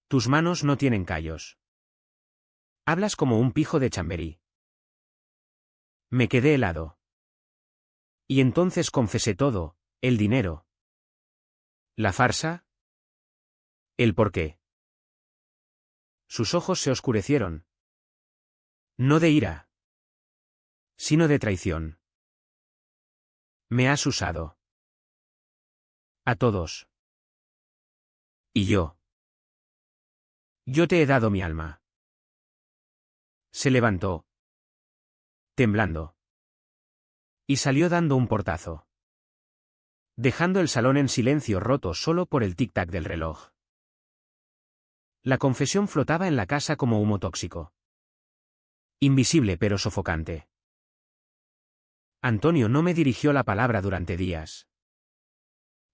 Tus manos no tienen callos. Hablas como un pijo de Chamberí. Me quedé helado. Y entonces confesé todo, el dinero. La farsa. El porqué. Sus ojos se oscurecieron. No de ira, sino de traición. Me has usado. A todos. Y yo. Yo te he dado mi alma. Se levantó, temblando, y salió dando un portazo, dejando el salón en silencio roto solo por el tic-tac del reloj. La confesión flotaba en la casa como humo tóxico. Invisible pero sofocante. Antonio no me dirigió la palabra durante días.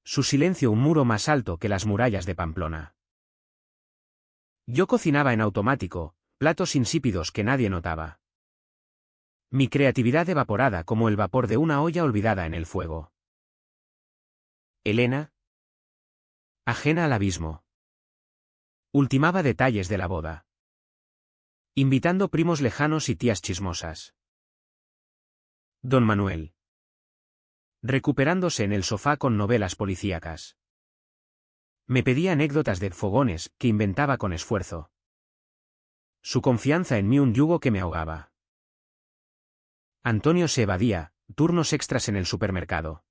Su silencio un muro más alto que las murallas de Pamplona. Yo cocinaba en automático, platos insípidos que nadie notaba. Mi creatividad evaporada como el vapor de una olla olvidada en el fuego. Elena, ajena al abismo, ultimaba detalles de la boda, invitando primos lejanos y tías chismosas. Don Manuel, recuperándose en el sofá con novelas policíacas. Me pedía anécdotas de fogones que inventaba con esfuerzo. Su confianza en mí un yugo que me ahogaba. Antonio se evadía, turnos extras en el supermercado.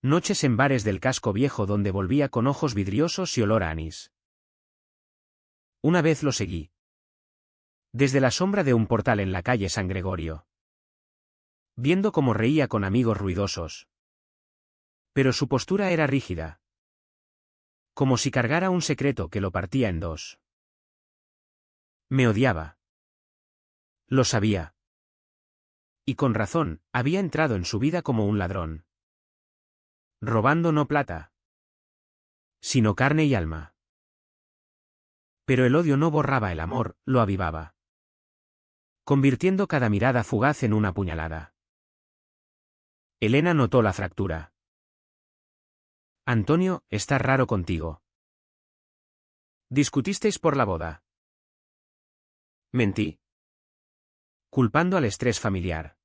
Noches en bares del casco viejo donde volvía con ojos vidriosos y olor a anís. Una vez lo seguí. Desde la sombra de un portal en la calle San Gregorio. Viendo cómo reía con amigos ruidosos. Pero su postura era rígida. Como si cargara un secreto que lo partía en dos. Me odiaba. Lo sabía. Y con razón, había entrado en su vida como un ladrón. Robando no plata, sino carne y alma. Pero el odio no borraba el amor, lo avivaba. Convirtiendo cada mirada fugaz en una puñalada. Elena notó la fractura. Antonio, está raro contigo. ¿Discutisteis por la boda? Mentí. Culpando al estrés familiar.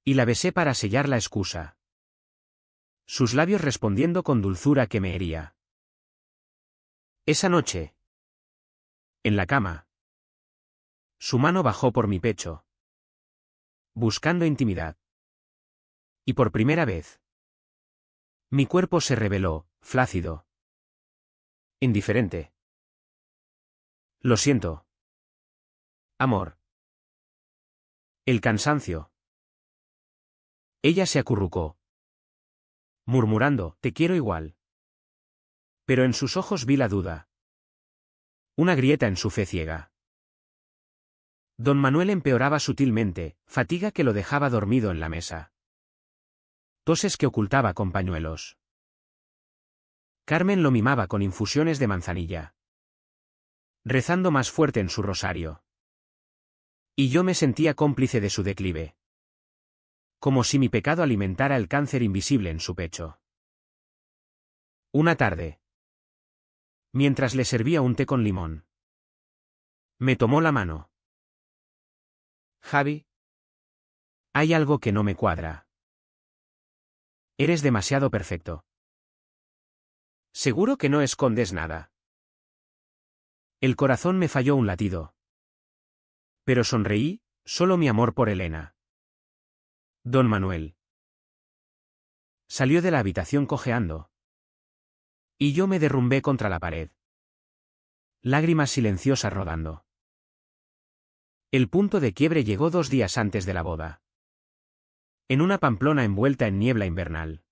Y la besé para sellar la excusa. Sus labios respondiendo con dulzura que me hería. Esa noche. En la cama. Su mano bajó por mi pecho. Buscando intimidad. Y por primera vez. Mi cuerpo se reveló, flácido. Indiferente. Lo siento. Amor. El cansancio. Ella se acurrucó. Murmurando, te quiero igual. Pero en sus ojos vi la duda. Una grieta en su fe ciega. Don Manuel empeoraba sutilmente, fatiga que lo dejaba dormido en la mesa. Toses que ocultaba con pañuelos. Carmen lo mimaba con infusiones de manzanilla. Rezando más fuerte en su rosario. Y yo me sentía cómplice de su declive. Como si mi pecado alimentara el cáncer invisible en su pecho. Una tarde. Mientras le servía un té con limón. Me tomó la mano. Javi, Hay algo que no me cuadra. Eres demasiado perfecto. ¿seguro que no escondes nada? El corazón me falló un latido. Pero sonreí, solo mi amor por Elena. Don Manuel. Salió de la habitación cojeando. Y yo me derrumbé contra la pared. Lágrimas silenciosas rodando. El punto de quiebre llegó 2 días antes de la boda. En una Pamplona envuelta en niebla invernal.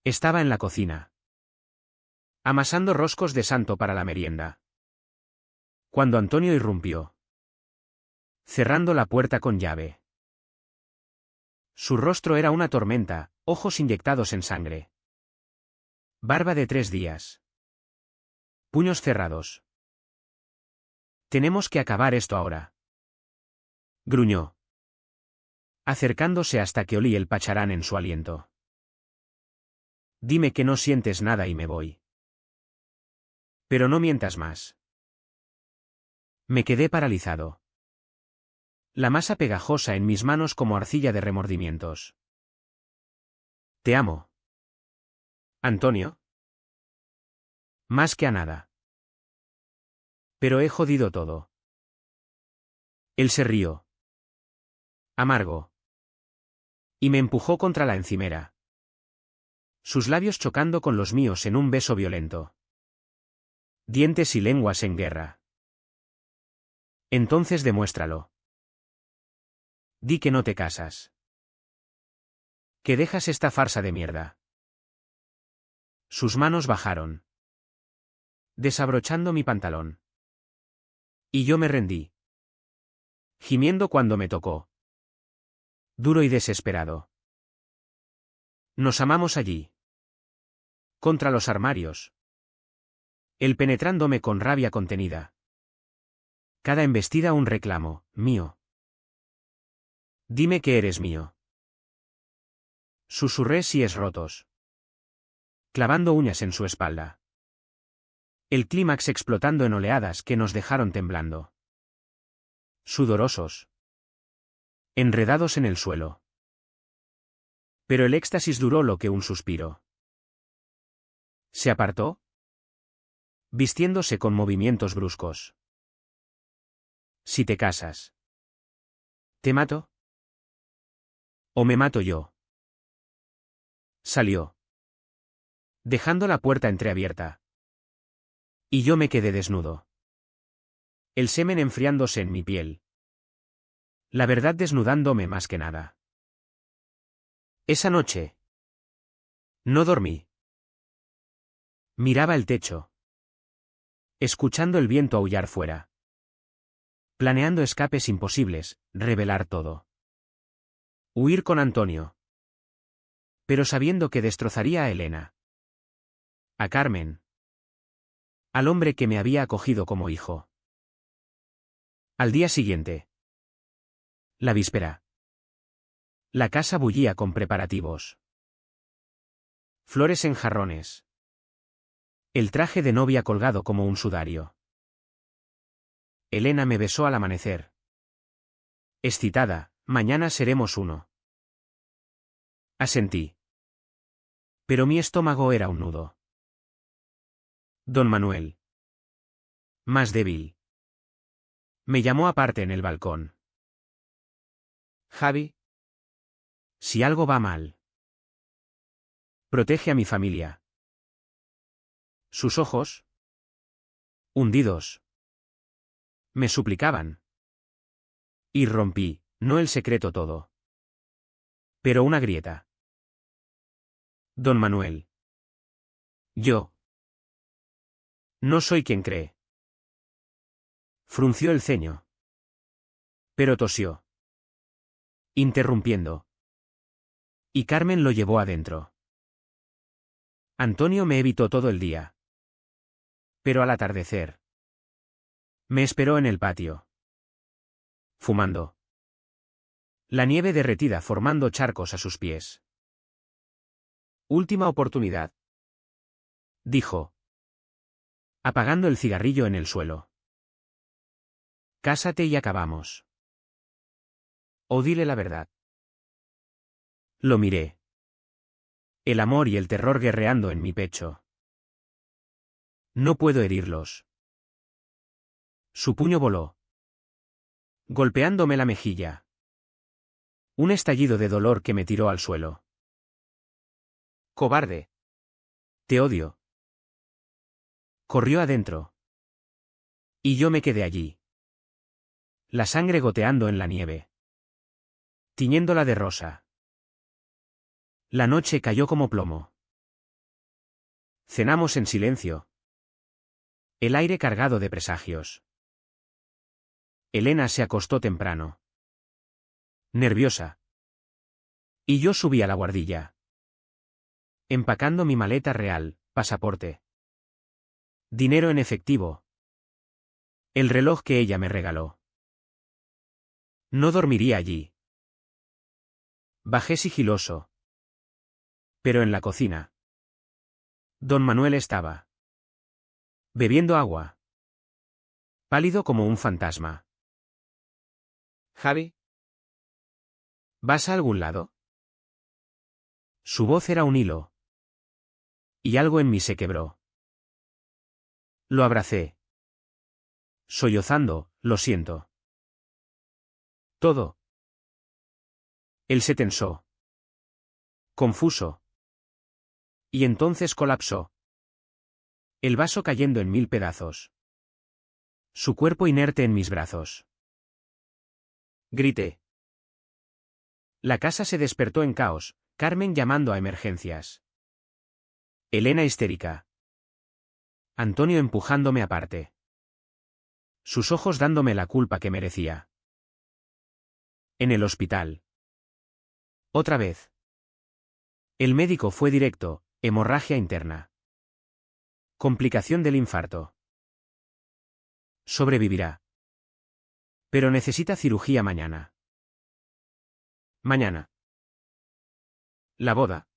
Estaba en la cocina. Amasando roscos de santo para la merienda. Cuando Antonio irrumpió. Cerrando la puerta con llave. Su rostro era una tormenta, ojos inyectados en sangre. Barba de 3 días. Puños cerrados. Tenemos que acabar esto ahora. Gruñó. Acercándose hasta que olí el pacharán en su aliento. Dime que no sientes nada y me voy. Pero no mientas más. Me quedé paralizado. La masa pegajosa en mis manos como arcilla de remordimientos. Te amo. Antonio. Más que a nada. Pero he jodido todo. Él se rió. Amargo. Y me empujó contra la encimera. Sus labios chocando con los míos en un beso violento. Dientes y lenguas en guerra. Entonces demuéstralo. Di que no te casas. Que dejas esta farsa de mierda. Sus manos bajaron. Desabrochando mi pantalón. Y yo me rendí. Gimiendo cuando me tocó. Duro y desesperado. Nos amamos allí. Contra los armarios. Él penetrándome con rabia contenida. Cada embestida un reclamo, mío. Dime que eres mío. Susurré síes rotos. Clavando uñas en su espalda. El clímax explotando en oleadas que nos dejaron temblando. Sudorosos. Enredados en el suelo. Pero el éxtasis duró lo que un suspiro. Se apartó. Vistiéndose con movimientos bruscos. Si te casas. ¿Te mato? ¿O me mato yo? Salió. Dejando la puerta entreabierta. Y yo me quedé desnudo. El semen enfriándose en mi piel. La verdad desnudándome más que nada. Esa noche. No dormí. Miraba el techo. Escuchando el viento aullar fuera. Planeando escapes imposibles, revelar todo. Huir con Antonio. Pero sabiendo que destrozaría a Elena. A Carmen. Al hombre que me había acogido como hijo. Al día siguiente. La víspera. La casa bullía con preparativos. Flores en jarrones. El traje de novia colgado como un sudario. Elena me besó al amanecer. Excitada, mañana seremos uno. Asentí. Pero mi estómago era un nudo. Don Manuel. Más débil. Me llamó aparte en el balcón. Javi, Si algo va mal. Protege a mi familia. Sus ojos. Hundidos. Me suplicaban. Y rompí, no el secreto todo. Pero una grieta. Don Manuel. Yo. No soy quien cree. Frunció el ceño. Pero tosió. Interrumpiendo. Y Carmen lo llevó adentro. Antonio me evitó todo el día. Pero al atardecer. Me esperó en el patio. Fumando. La nieve derretida formando charcos a sus pies. última oportunidad. dijo, apagando el cigarrillo en el suelo. Cásate y acabamos. O dile la verdad. Lo miré. El amor y el terror guerreando en mi pecho. No puedo herirlos. Su puño voló, golpeándome la mejilla. Un estallido de dolor que me tiró al suelo. Cobarde. Te odio. Corrió adentro. Y yo me quedé allí. La sangre goteando en la nieve, tiñéndola de rosa. La noche cayó como plomo. Cenamos en silencio. El aire cargado de presagios. Elena se acostó temprano, nerviosa. Y yo subí a la guardilla, empacando mi maleta real, pasaporte, dinero en efectivo, el reloj que ella me regaló. No dormiría allí. Bajé sigiloso. Pero en la cocina. Don Manuel estaba bebiendo agua, pálido como un fantasma. Javi, ¿Vas a algún lado? Su voz era un hilo. Y algo en mí se quebró. Lo abracé. Sollozando, lo siento. Todo. Él se tensó. Confuso. Y entonces colapsó. El vaso cayendo en 1000 pedazos. Su cuerpo inerte en mis brazos. Grité. La casa se despertó en caos, Carmen llamando a emergencias. Elena histérica. Antonio empujándome aparte. Sus ojos dándome la culpa que merecía. En el hospital. Otra vez. El médico fue directo, hemorragia interna. Complicación del infarto. Sobrevivirá. Pero necesita cirugía mañana. Mañana. La boda.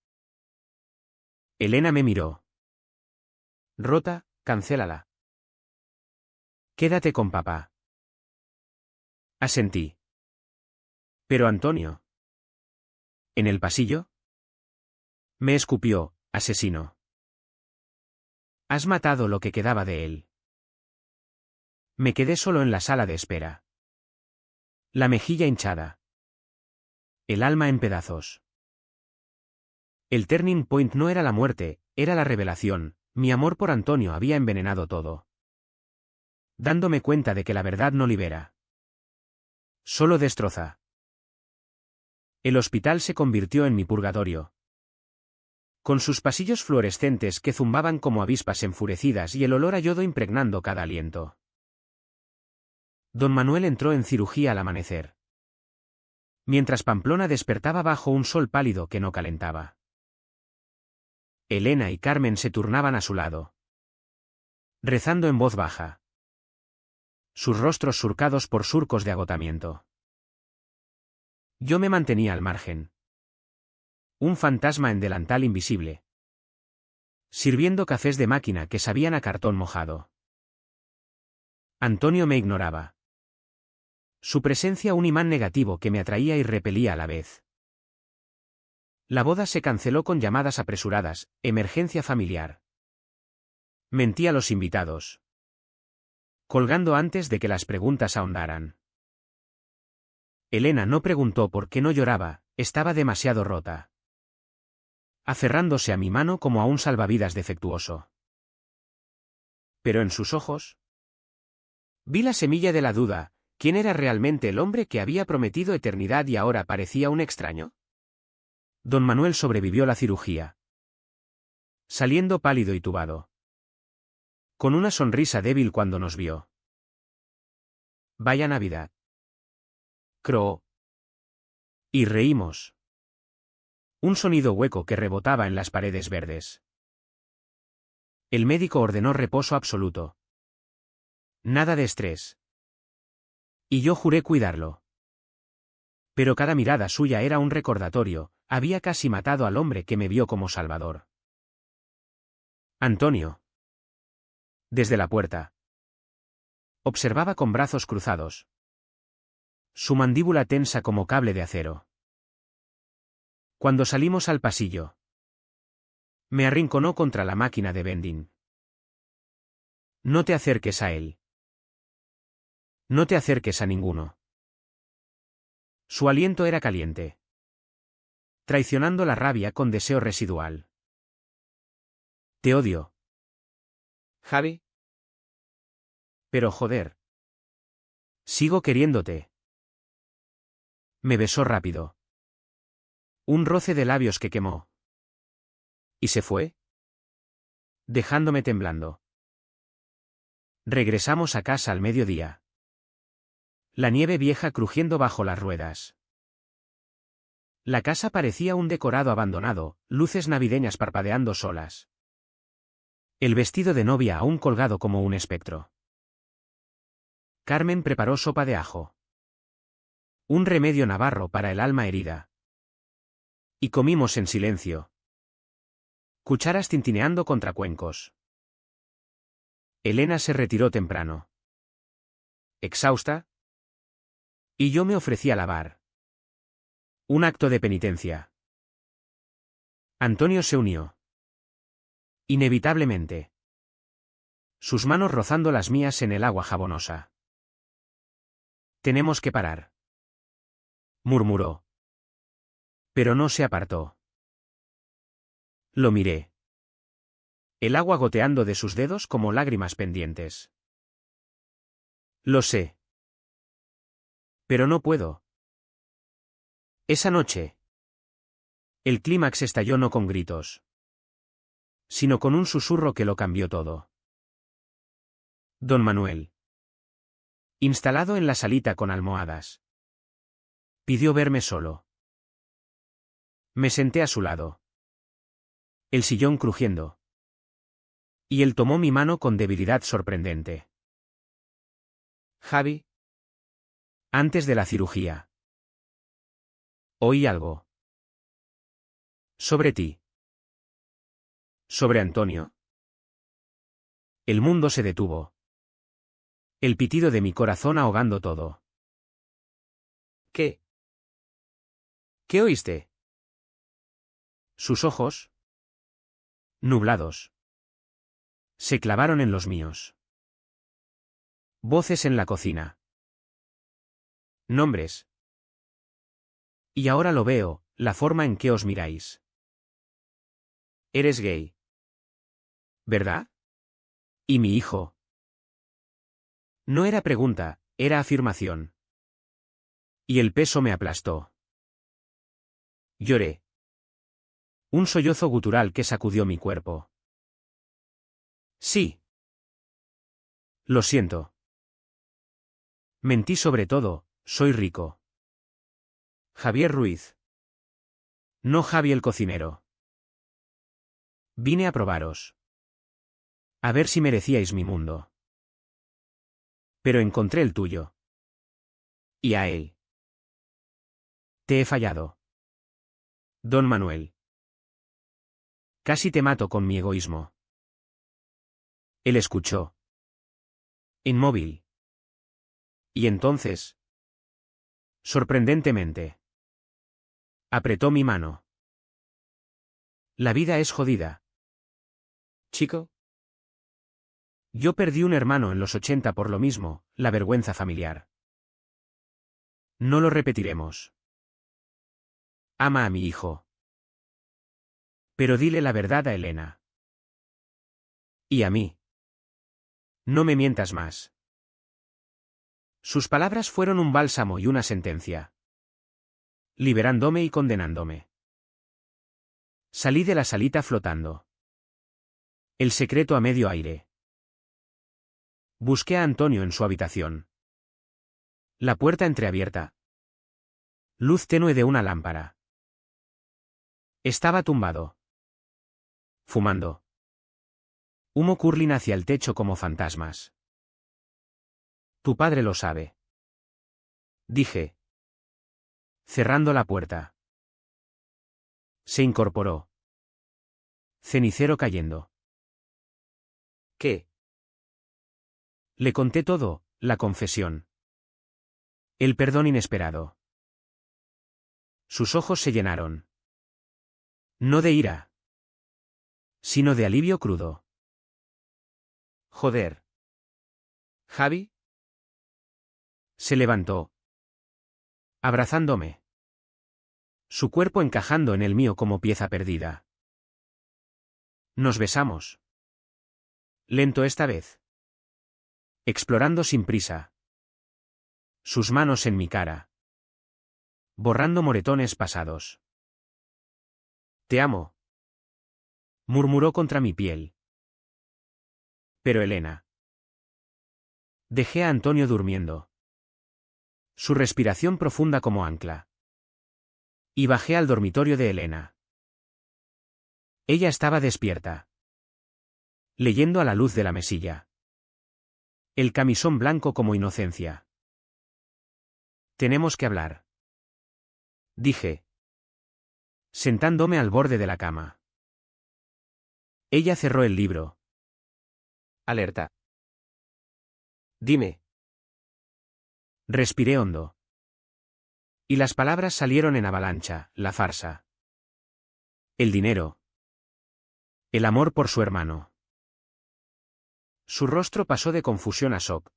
Elena me miró. Rota, cancélala. Quédate con papá. Asentí. Pero Antonio. ¿En el pasillo? Me escupió, asesino. Has matado lo que quedaba de él. Me quedé solo en la sala de espera. La mejilla hinchada. El alma en pedazos. El turning point no era la muerte, era la revelación. Mi amor por Antonio había envenenado todo. Dándome cuenta de que la verdad no libera. Solo destroza. El hospital se convirtió en mi purgatorio. Con sus pasillos fluorescentes que zumbaban como avispas enfurecidas y el olor a yodo impregnando cada aliento. Don Manuel entró en cirugía al amanecer. Mientras Pamplona despertaba bajo un sol pálido que no calentaba. Elena y Carmen se turnaban a su lado. Rezando en voz baja. Sus rostros surcados por surcos de agotamiento. Yo me mantenía al margen. Un fantasma en delantal invisible. Sirviendo cafés de máquina que sabían a cartón mojado. Antonio me ignoraba. Su presencia un imán negativo que me atraía y repelía a la vez. La boda se canceló con llamadas apresuradas, emergencia familiar. Mentí a los invitados. Colgando antes de que las preguntas ahondaran. Elena no preguntó por qué no lloraba, estaba demasiado rota. Aferrándose a mi mano como a un salvavidas defectuoso. Pero en sus ojos vi la semilla de la duda. ¿Quién era realmente el hombre que había prometido eternidad y ahora parecía un extraño? Don Manuel sobrevivió la cirugía. Saliendo pálido y tubado. Con una sonrisa débil cuando nos vio. Vaya Navidad. Croó. Y reímos. Un sonido hueco que rebotaba en las paredes verdes. El médico ordenó reposo absoluto. Nada de estrés. Y yo juré cuidarlo. Pero cada mirada suya era un recordatorio, había casi matado al hombre que me vio como salvador. Antonio. Desde la puerta. Observaba con brazos cruzados. Su mandíbula tensa como cable de acero. Cuando salimos al pasillo, me arrinconó contra la máquina de vending. No te acerques a él. No te acerques a ninguno. Su aliento era caliente, traicionando la rabia con deseo residual. Te odio. Javi, Pero joder. Sigo queriéndote. Me besó rápido. Un roce de labios que quemó. ¿Y se fue? Dejándome temblando. Regresamos a casa al mediodía. La nieve vieja crujiendo bajo las ruedas. La casa parecía un decorado abandonado, luces navideñas parpadeando solas. El vestido de novia aún colgado como un espectro. Carmen preparó sopa de ajo. Un remedio navarro para el alma herida. Y comimos en silencio. Cucharas tintineando contra cuencos. Elena se retiró temprano. Exhausta. Y yo me ofrecí a lavar. Un acto de penitencia. Antonio se unió. Inevitablemente. Sus manos rozando las mías en el agua jabonosa. Tenemos que parar. Murmuró. Pero no se apartó. Lo miré. El agua goteando de sus dedos como lágrimas pendientes. Lo sé. Pero no puedo. Esa noche. El clímax estalló no con gritos, sino con un susurro que lo cambió todo. Don Manuel. Instalado en la salita con almohadas. Pidió verme solo. Me senté a su lado. El sillón crujiendo. Y él tomó mi mano con debilidad sorprendente. Javi, Antes de la cirugía. Oí algo. Sobre ti. Sobre Antonio. El mundo se detuvo. El pitido de mi corazón ahogando todo. ¿qué? ¿Qué oíste? Sus ojos, nublados, se clavaron en los míos. Voces en la cocina. Nombres. Y ahora lo veo, la forma en que os miráis. Eres gay. ¿Verdad? ¿Y mi hijo? No era pregunta, era afirmación. Y el peso me aplastó. Lloré. Un sollozo gutural que sacudió mi cuerpo. Sí. Lo siento. Mentí sobre todo, soy rico. Javier Ruiz. No Javi el cocinero. Vine a probaros. A ver si merecíais mi mundo. Pero encontré el tuyo. Y a él. Te he fallado. Don Manuel. Casi te mato con mi egoísmo. Él escuchó. Inmóvil. Y entonces. Sorprendentemente. Apretó mi mano. La vida es jodida. Chico, Yo perdí un hermano en los 80 por lo mismo, la vergüenza familiar. No lo repetiremos. Ama a mi hijo. Pero dile la verdad a Elena. Y a mí. No me mientas más. Sus palabras fueron un bálsamo y una sentencia. Liberándome y condenándome. Salí de la salita flotando. El secreto a medio aire. Busqué a Antonio en su habitación. La puerta entreabierta. Luz tenue de una lámpara. Estaba tumbado. Fumando. Humo curlin hacia el techo como fantasmas. Tu padre lo sabe. Dije. Cerrando la puerta. Se incorporó. Cenicero cayendo. ¿Qué? Le conté todo, la confesión. El perdón inesperado. Sus ojos se llenaron. No de ira, sino de alivio crudo. Joder. ¿Javi? Se levantó, abrazándome. Su cuerpo encajando en el mío como pieza perdida. Nos besamos. Lento esta vez. Explorando sin prisa. Sus manos en mi cara. Borrando moretones pasados. Te amo. Murmuró contra mi piel. Pero Elena. Dejé a Antonio durmiendo. Su respiración profunda como ancla. Y bajé al dormitorio de Elena. Ella estaba despierta. Leyendo a la luz de la mesilla. El camisón blanco como inocencia. Tenemos que hablar. Dije. Sentándome al borde de la cama. Ella cerró el libro. Alerta. Dime. Respiré hondo. Y las palabras salieron en avalancha, la farsa. El dinero. El amor por su hermano. Su rostro pasó de confusión a shock.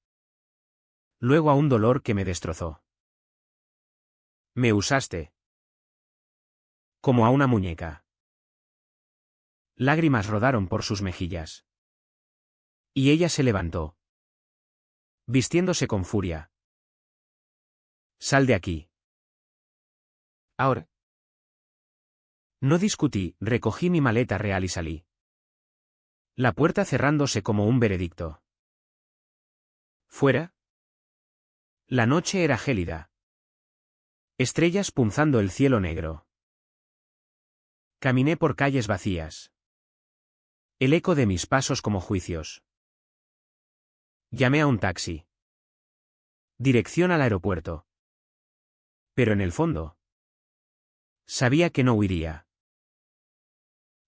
Luego a un dolor que me destrozó. Me usaste. Como a una muñeca. Lágrimas rodaron por sus mejillas. Y ella se levantó. Vistiéndose con furia. Sal de aquí. Ahora. No discutí, recogí mi maleta real y salí. La puerta cerrándose como un veredicto. ¿Fuera? La noche era gélida. Estrellas punzando el cielo negro. Caminé por calles vacías. El eco de mis pasos como juicios. Llamé a un taxi. Dirección al aeropuerto. Pero en el fondo. Sabía que no huiría.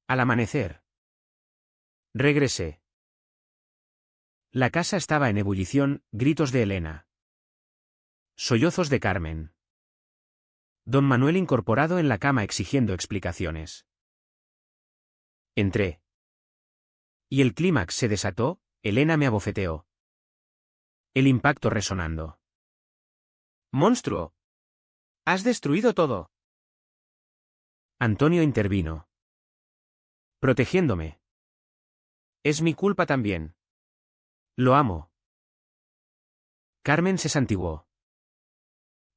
Al amanecer. Regresé. La casa estaba en ebullición, gritos de Elena. Sollozos de Carmen. Don Manuel incorporado en la cama exigiendo explicaciones. Entré. Y el clímax se desató, Elena me abofeteó. El impacto resonando. ¡Monstruo! ¡Has destruido todo! Antonio intervino. Protegiéndome. Es mi culpa también. Lo amo. Carmen se santiguó.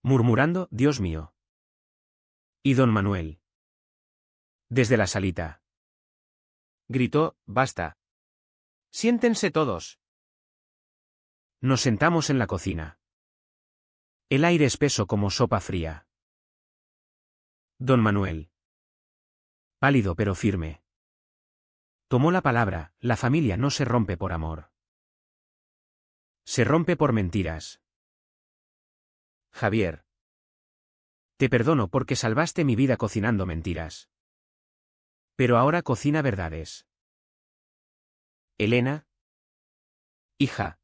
Murmurando, Dios mío. Y don Manuel. Desde la salita. Gritó, basta. Siéntense todos. Nos sentamos en la cocina. El aire espeso como sopa fría. Don Manuel. Pálido pero firme. Tomó la palabra, la familia no se rompe por amor. Se rompe por mentiras. Javier. Te perdono porque salvaste mi vida cocinando mentiras. Pero ahora cocina verdades. Elena. Hija.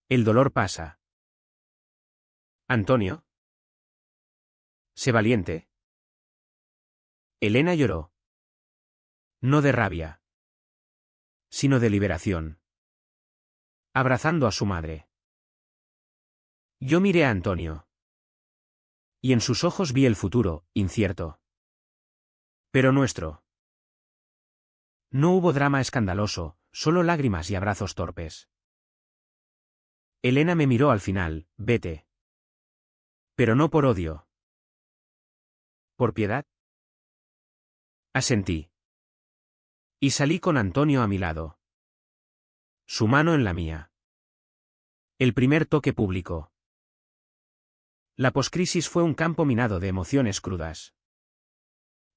El dolor pasa. Antonio. Sé valiente. Elena lloró. No de rabia. Sino de liberación. Abrazando a su madre. Yo miré a Antonio. Y en sus ojos vi el futuro, incierto. Pero nuestro. No hubo drama escandaloso, solo lágrimas y abrazos torpes. Elena me miró al final, vete. Pero no por odio. ¿Por piedad? Asentí. Y salí con Antonio a mi lado. Su mano en la mía. El primer toque público. La poscrisis fue un campo minado de emociones crudas.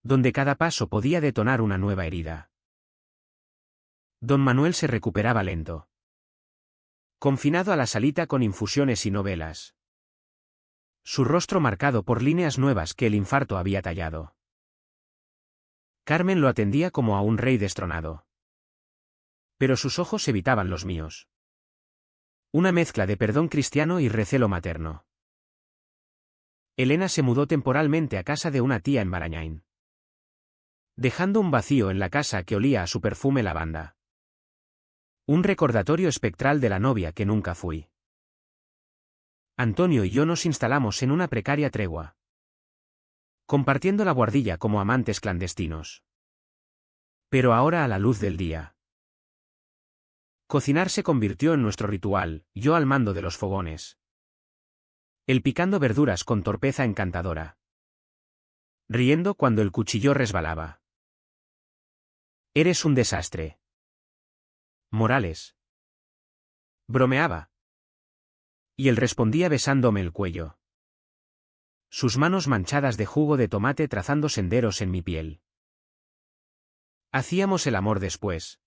Donde cada paso podía detonar una nueva herida. Don Manuel se recuperaba lento. Confinado a la salita con infusiones y novelas. Su rostro marcado por líneas nuevas que el infarto había tallado. Carmen lo atendía como a un rey destronado. Pero sus ojos evitaban los míos. Una mezcla de perdón cristiano y recelo materno. Elena se mudó temporalmente a casa de una tía en Barañáin, dejando un vacío en la casa que olía a su perfume lavanda. Un recordatorio espectral de la novia que nunca fui. Antonio y yo nos instalamos en una precaria tregua, compartiendo la buhardilla como amantes clandestinos. Pero ahora a la luz del día. Cocinar se convirtió en nuestro ritual, yo al mando de los fogones. Él picando verduras con torpeza encantadora, riendo cuando el cuchillo resbalaba. Eres un desastre, Morales. Bromeaba. Y él respondía besándome el cuello. Sus manos manchadas de jugo de tomate trazando senderos en mi piel. Hacíamos el amor después,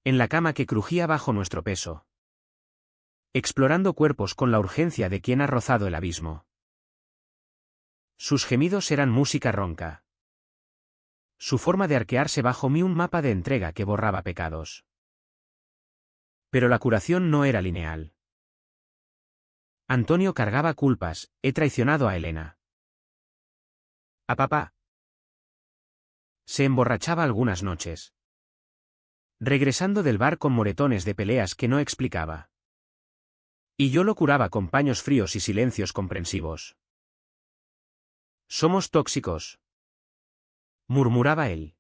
en la cama que crujía bajo nuestro peso, explorando cuerpos con la urgencia de quien ha rozado el abismo. Sus gemidos eran música ronca. Su forma de arquearse bajo mí un mapa de entrega que borraba pecados. Pero la curación no era lineal. Antonio cargaba culpas, he traicionado a Elena. A papá. Se emborrachaba algunas noches, regresando del bar con moretones de peleas que no explicaba. Y yo lo curaba con paños fríos y silencios comprensivos. Somos tóxicos, murmuraba él.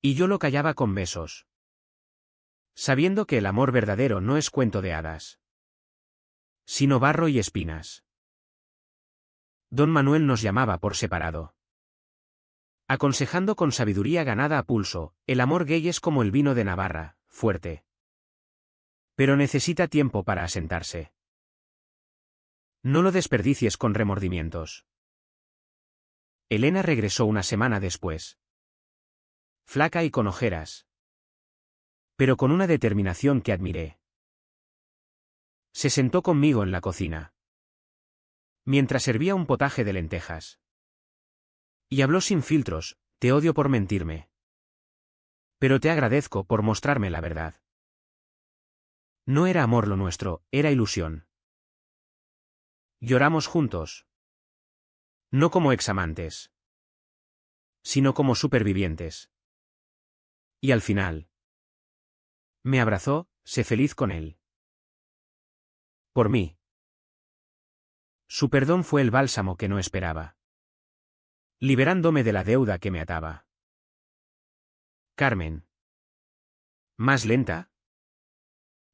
Y yo lo callaba con besos, sabiendo que el amor verdadero no es cuento de hadas, sino barro y espinas. Don Manuel nos llamaba por separado, aconsejando con sabiduría ganada a pulso, el amor gay es como el vino de Navarra, fuerte, pero necesita tiempo para asentarse. No lo desperdicies con remordimientos. Elena regresó una semana después, flaca y con ojeras, pero con una determinación que admiré. Se sentó conmigo en la cocina, mientras servía un potaje de lentejas. Y habló sin filtros, te odio por mentirme. Pero te agradezco por mostrarme la verdad. No era amor lo nuestro, era ilusión. Lloramos juntos. No como examantes, sino como supervivientes. Y al final, me abrazó, sé feliz con él. Por mí. Su perdón fue el bálsamo que no esperaba, liberándome de la deuda que me ataba. Carmen. ¿Más lenta?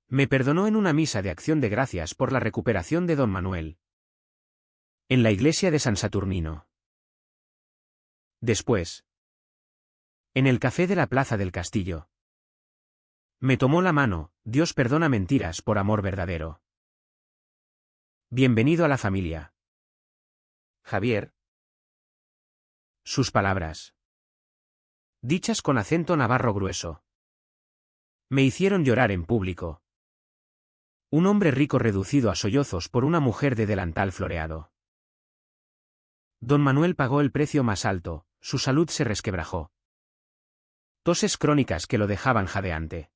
Me perdonó en una misa de acción de gracias por la recuperación de don Manuel, en la iglesia de San Saturnino. Después, en el café de la plaza del castillo, me tomó la mano, Dios perdona mentiras por amor verdadero. Bienvenido a la familia, Javier. Sus palabras, dichas con acento navarro grueso, me hicieron llorar en público. Un hombre rico reducido a sollozos por una mujer de delantal floreado. Don Manuel pagó el precio más alto, su salud se resquebrajó. Toses crónicas que lo dejaban jadeante.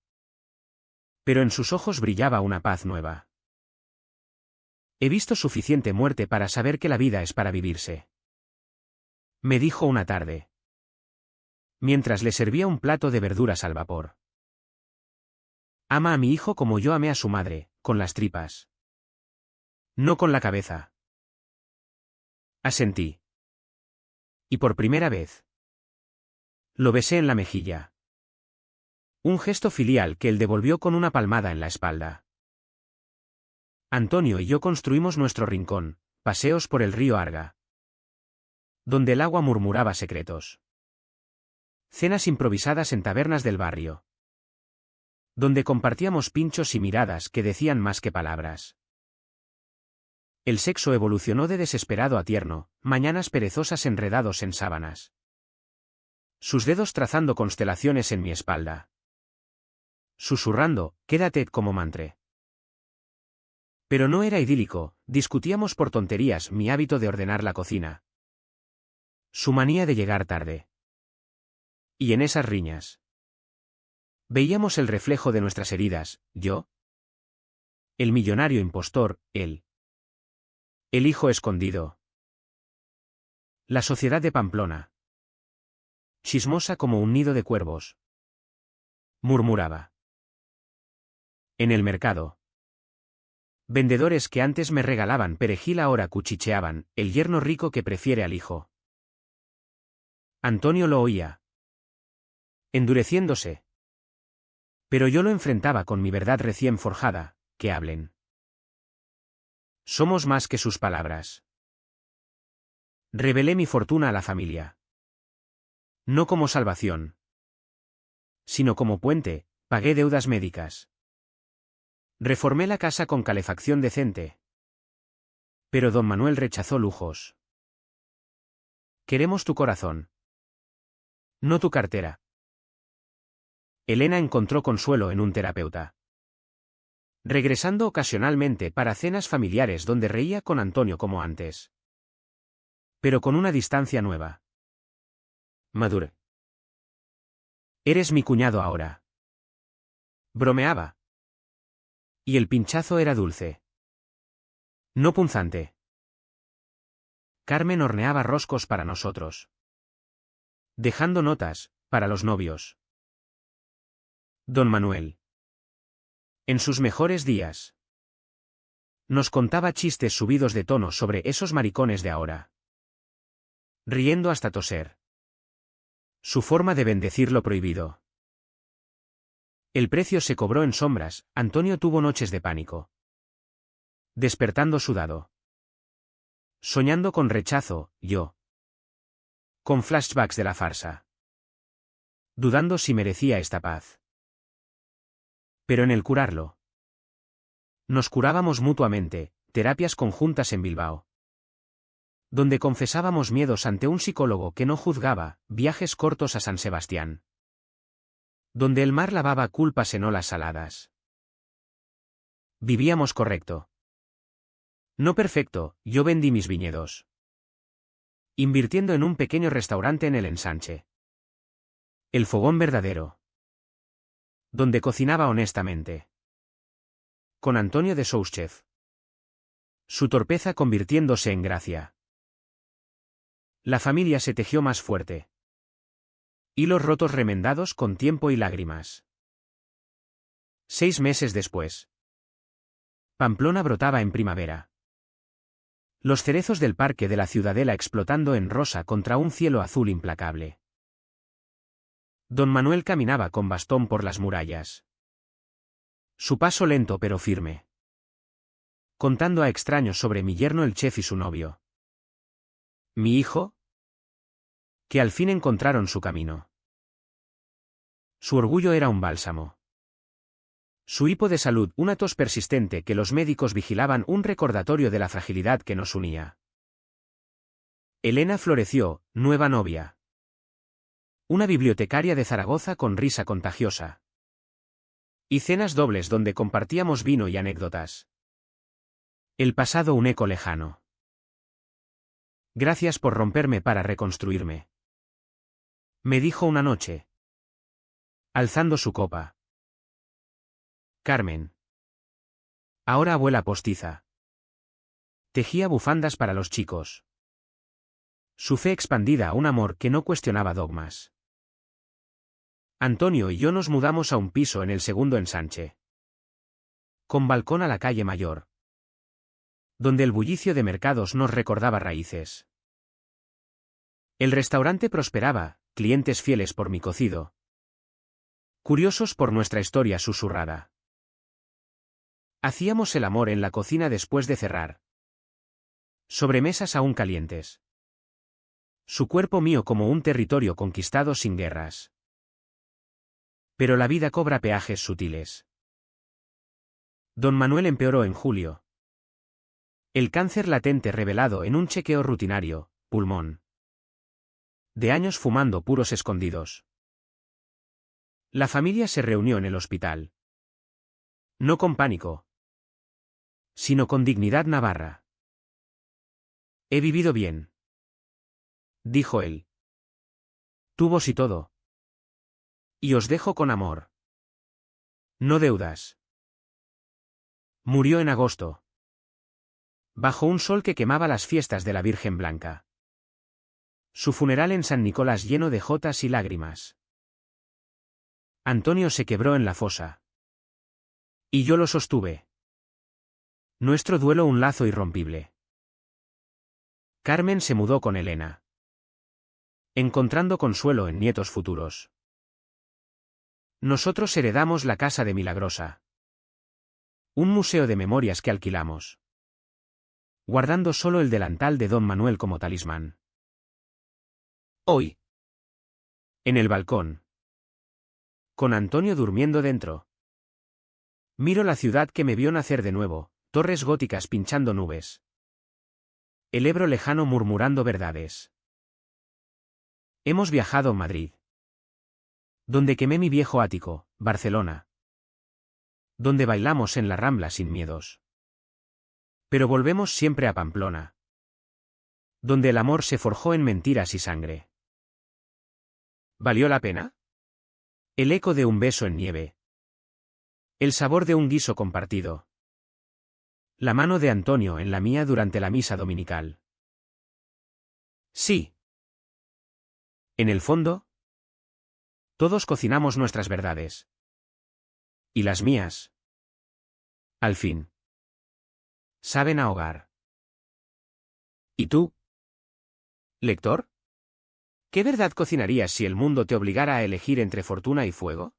Pero en sus ojos brillaba una paz nueva. He visto suficiente muerte para saber que la vida es para vivirse, me dijo una tarde, mientras le servía un plato de verduras al vapor. Ama a mi hijo como yo amé a su madre, con las tripas. No con la cabeza. Asentí. Y por primera vez, lo besé en la mejilla. Un gesto filial que él devolvió con una palmada en la espalda. Antonio y yo construimos nuestro rincón, paseos por el río Arga, donde el agua murmuraba secretos. Cenas improvisadas en tabernas del barrio, donde compartíamos pinchos y miradas que decían más que palabras. El sexo evolucionó de desesperado a tierno, mañanas perezosas enredados en sábanas. Sus dedos trazando constelaciones en mi espalda. Susurrando, quédate como mantre. Pero no era idílico, discutíamos por tonterías mi hábito de ordenar la cocina, su manía de llegar tarde. Y en esas riñas, Veíamos el reflejo de nuestras heridas, yo, el millonario impostor, él, el hijo escondido. La sociedad de Pamplona, chismosa como un nido de cuervos, murmuraba. En el mercado, vendedores que antes me regalaban perejil ahora cuchicheaban, el yerno rico que prefiere al hijo. Antonio lo oía, endureciéndose. Pero yo lo enfrentaba con mi verdad recién forjada, que hablen. Somos más que sus palabras. Revelé mi fortuna a la familia. No como salvación, sino como puente, pagué deudas médicas. Reformé la casa con calefacción decente. Pero don Manuel rechazó lujos. Queremos tu corazón, no tu cartera. Elena encontró consuelo en un terapeuta. Regresando ocasionalmente para cenas familiares donde reía con Antonio como antes. Pero con una distancia nueva. Madure. Eres mi cuñado ahora. Bromeaba. Y el pinchazo era dulce. No punzante. Carmen horneaba roscos para nosotros. Dejando notas, para los novios. Don Manuel. En sus mejores días. Nos contaba chistes subidos de tono sobre esos maricones de ahora. Riendo hasta toser. Su forma de bendecir lo prohibido. El precio se cobró en sombras, Antonio tuvo noches de pánico. Despertando sudado. Soñando con rechazo, yo. Con flashbacks de la farsa. Dudando si merecía esta paz. Pero en el curarlo. Nos curábamos mutuamente, terapias conjuntas en Bilbao. Donde confesábamos miedos ante un psicólogo que no juzgaba, viajes cortos a San Sebastián. Donde el mar lavaba culpas en olas saladas. Vivíamos correcto. No perfecto, yo vendí mis viñedos. Invirtiendo en un pequeño restaurante en el Ensanche. El fogón verdadero. Donde cocinaba honestamente. Con Antonio de Souschef. Su torpeza convirtiéndose en gracia. La familia se tejió más fuerte. Hilos rotos remendados con tiempo y lágrimas. 6 meses después. Pamplona brotaba en primavera. Los cerezos del parque de la Ciudadela explotando en rosa contra un cielo azul implacable. Don Manuel caminaba con bastón por las murallas. Su paso lento pero firme. Contando a extraños sobre mi yerno el chef y su novio. ¿Mi hijo? Que al fin encontraron su camino. Su orgullo era un bálsamo. Su hipo de salud, una tos persistente que los médicos vigilaban, un recordatorio de la fragilidad que nos unía. Elena floreció, nueva novia. Una bibliotecaria de Zaragoza con risa contagiosa. Y cenas dobles donde compartíamos vino y anécdotas. El pasado un eco lejano. Gracias por romperme para reconstruirme. Me dijo una noche. Alzando su copa. Carmen. Ahora abuela postiza. Tejía bufandas para los chicos. Su fe expandida a un amor que no cuestionaba dogmas. Antonio y yo nos mudamos a un piso en el segundo ensanche. Con balcón a la calle Mayor. Donde el bullicio de mercados nos recordaba raíces. El restaurante prosperaba, clientes fieles por mi cocido. Curiosos por nuestra historia susurrada. Hacíamos el amor en la cocina después de cerrar. Sobremesas aún calientes. Su cuerpo mío como un territorio conquistado sin guerras. Pero la vida cobra peajes sutiles. Don Manuel empeoró en julio. El cáncer latente revelado en un chequeo rutinario, pulmón. De años fumando puros escondidos. La familia se reunió en el hospital. No con pánico, sino con dignidad navarra. He vivido bien, dijo él. Tubos y todo. Y os dejo con amor. No deudas. Murió en agosto. Bajo un sol que quemaba las fiestas de la Virgen Blanca. Su funeral en San Nicolás lleno de jotas y lágrimas. Antonio se quebró en la fosa. Y yo lo sostuve. Nuestro duelo un lazo irrompible. Carmen se mudó con Elena. Encontrando consuelo en nietos futuros. Nosotros heredamos la casa de Milagrosa. Un museo de memorias que alquilamos. Guardando solo el delantal de don Manuel como talismán. Hoy. En el balcón. Con Antonio durmiendo dentro. Miro la ciudad que me vio nacer de nuevo, torres góticas pinchando nubes. El Ebro lejano murmurando verdades. Hemos viajado a Madrid. Donde quemé mi viejo ático, Barcelona. Donde bailamos en la Rambla sin miedos. Pero volvemos siempre a Pamplona. Donde el amor se forjó en mentiras y sangre. ¿Valió la pena? El eco de un beso en nieve. El sabor de un guiso compartido. La mano de Antonio en la mía durante la misa dominical. Sí. En el fondo, todos cocinamos nuestras verdades. Y las mías. Al fin. Saben ahogar. ¿Y tú? ¿Lector? ¿Qué verdad cocinarías si el mundo te obligara a elegir entre fortuna y fuego?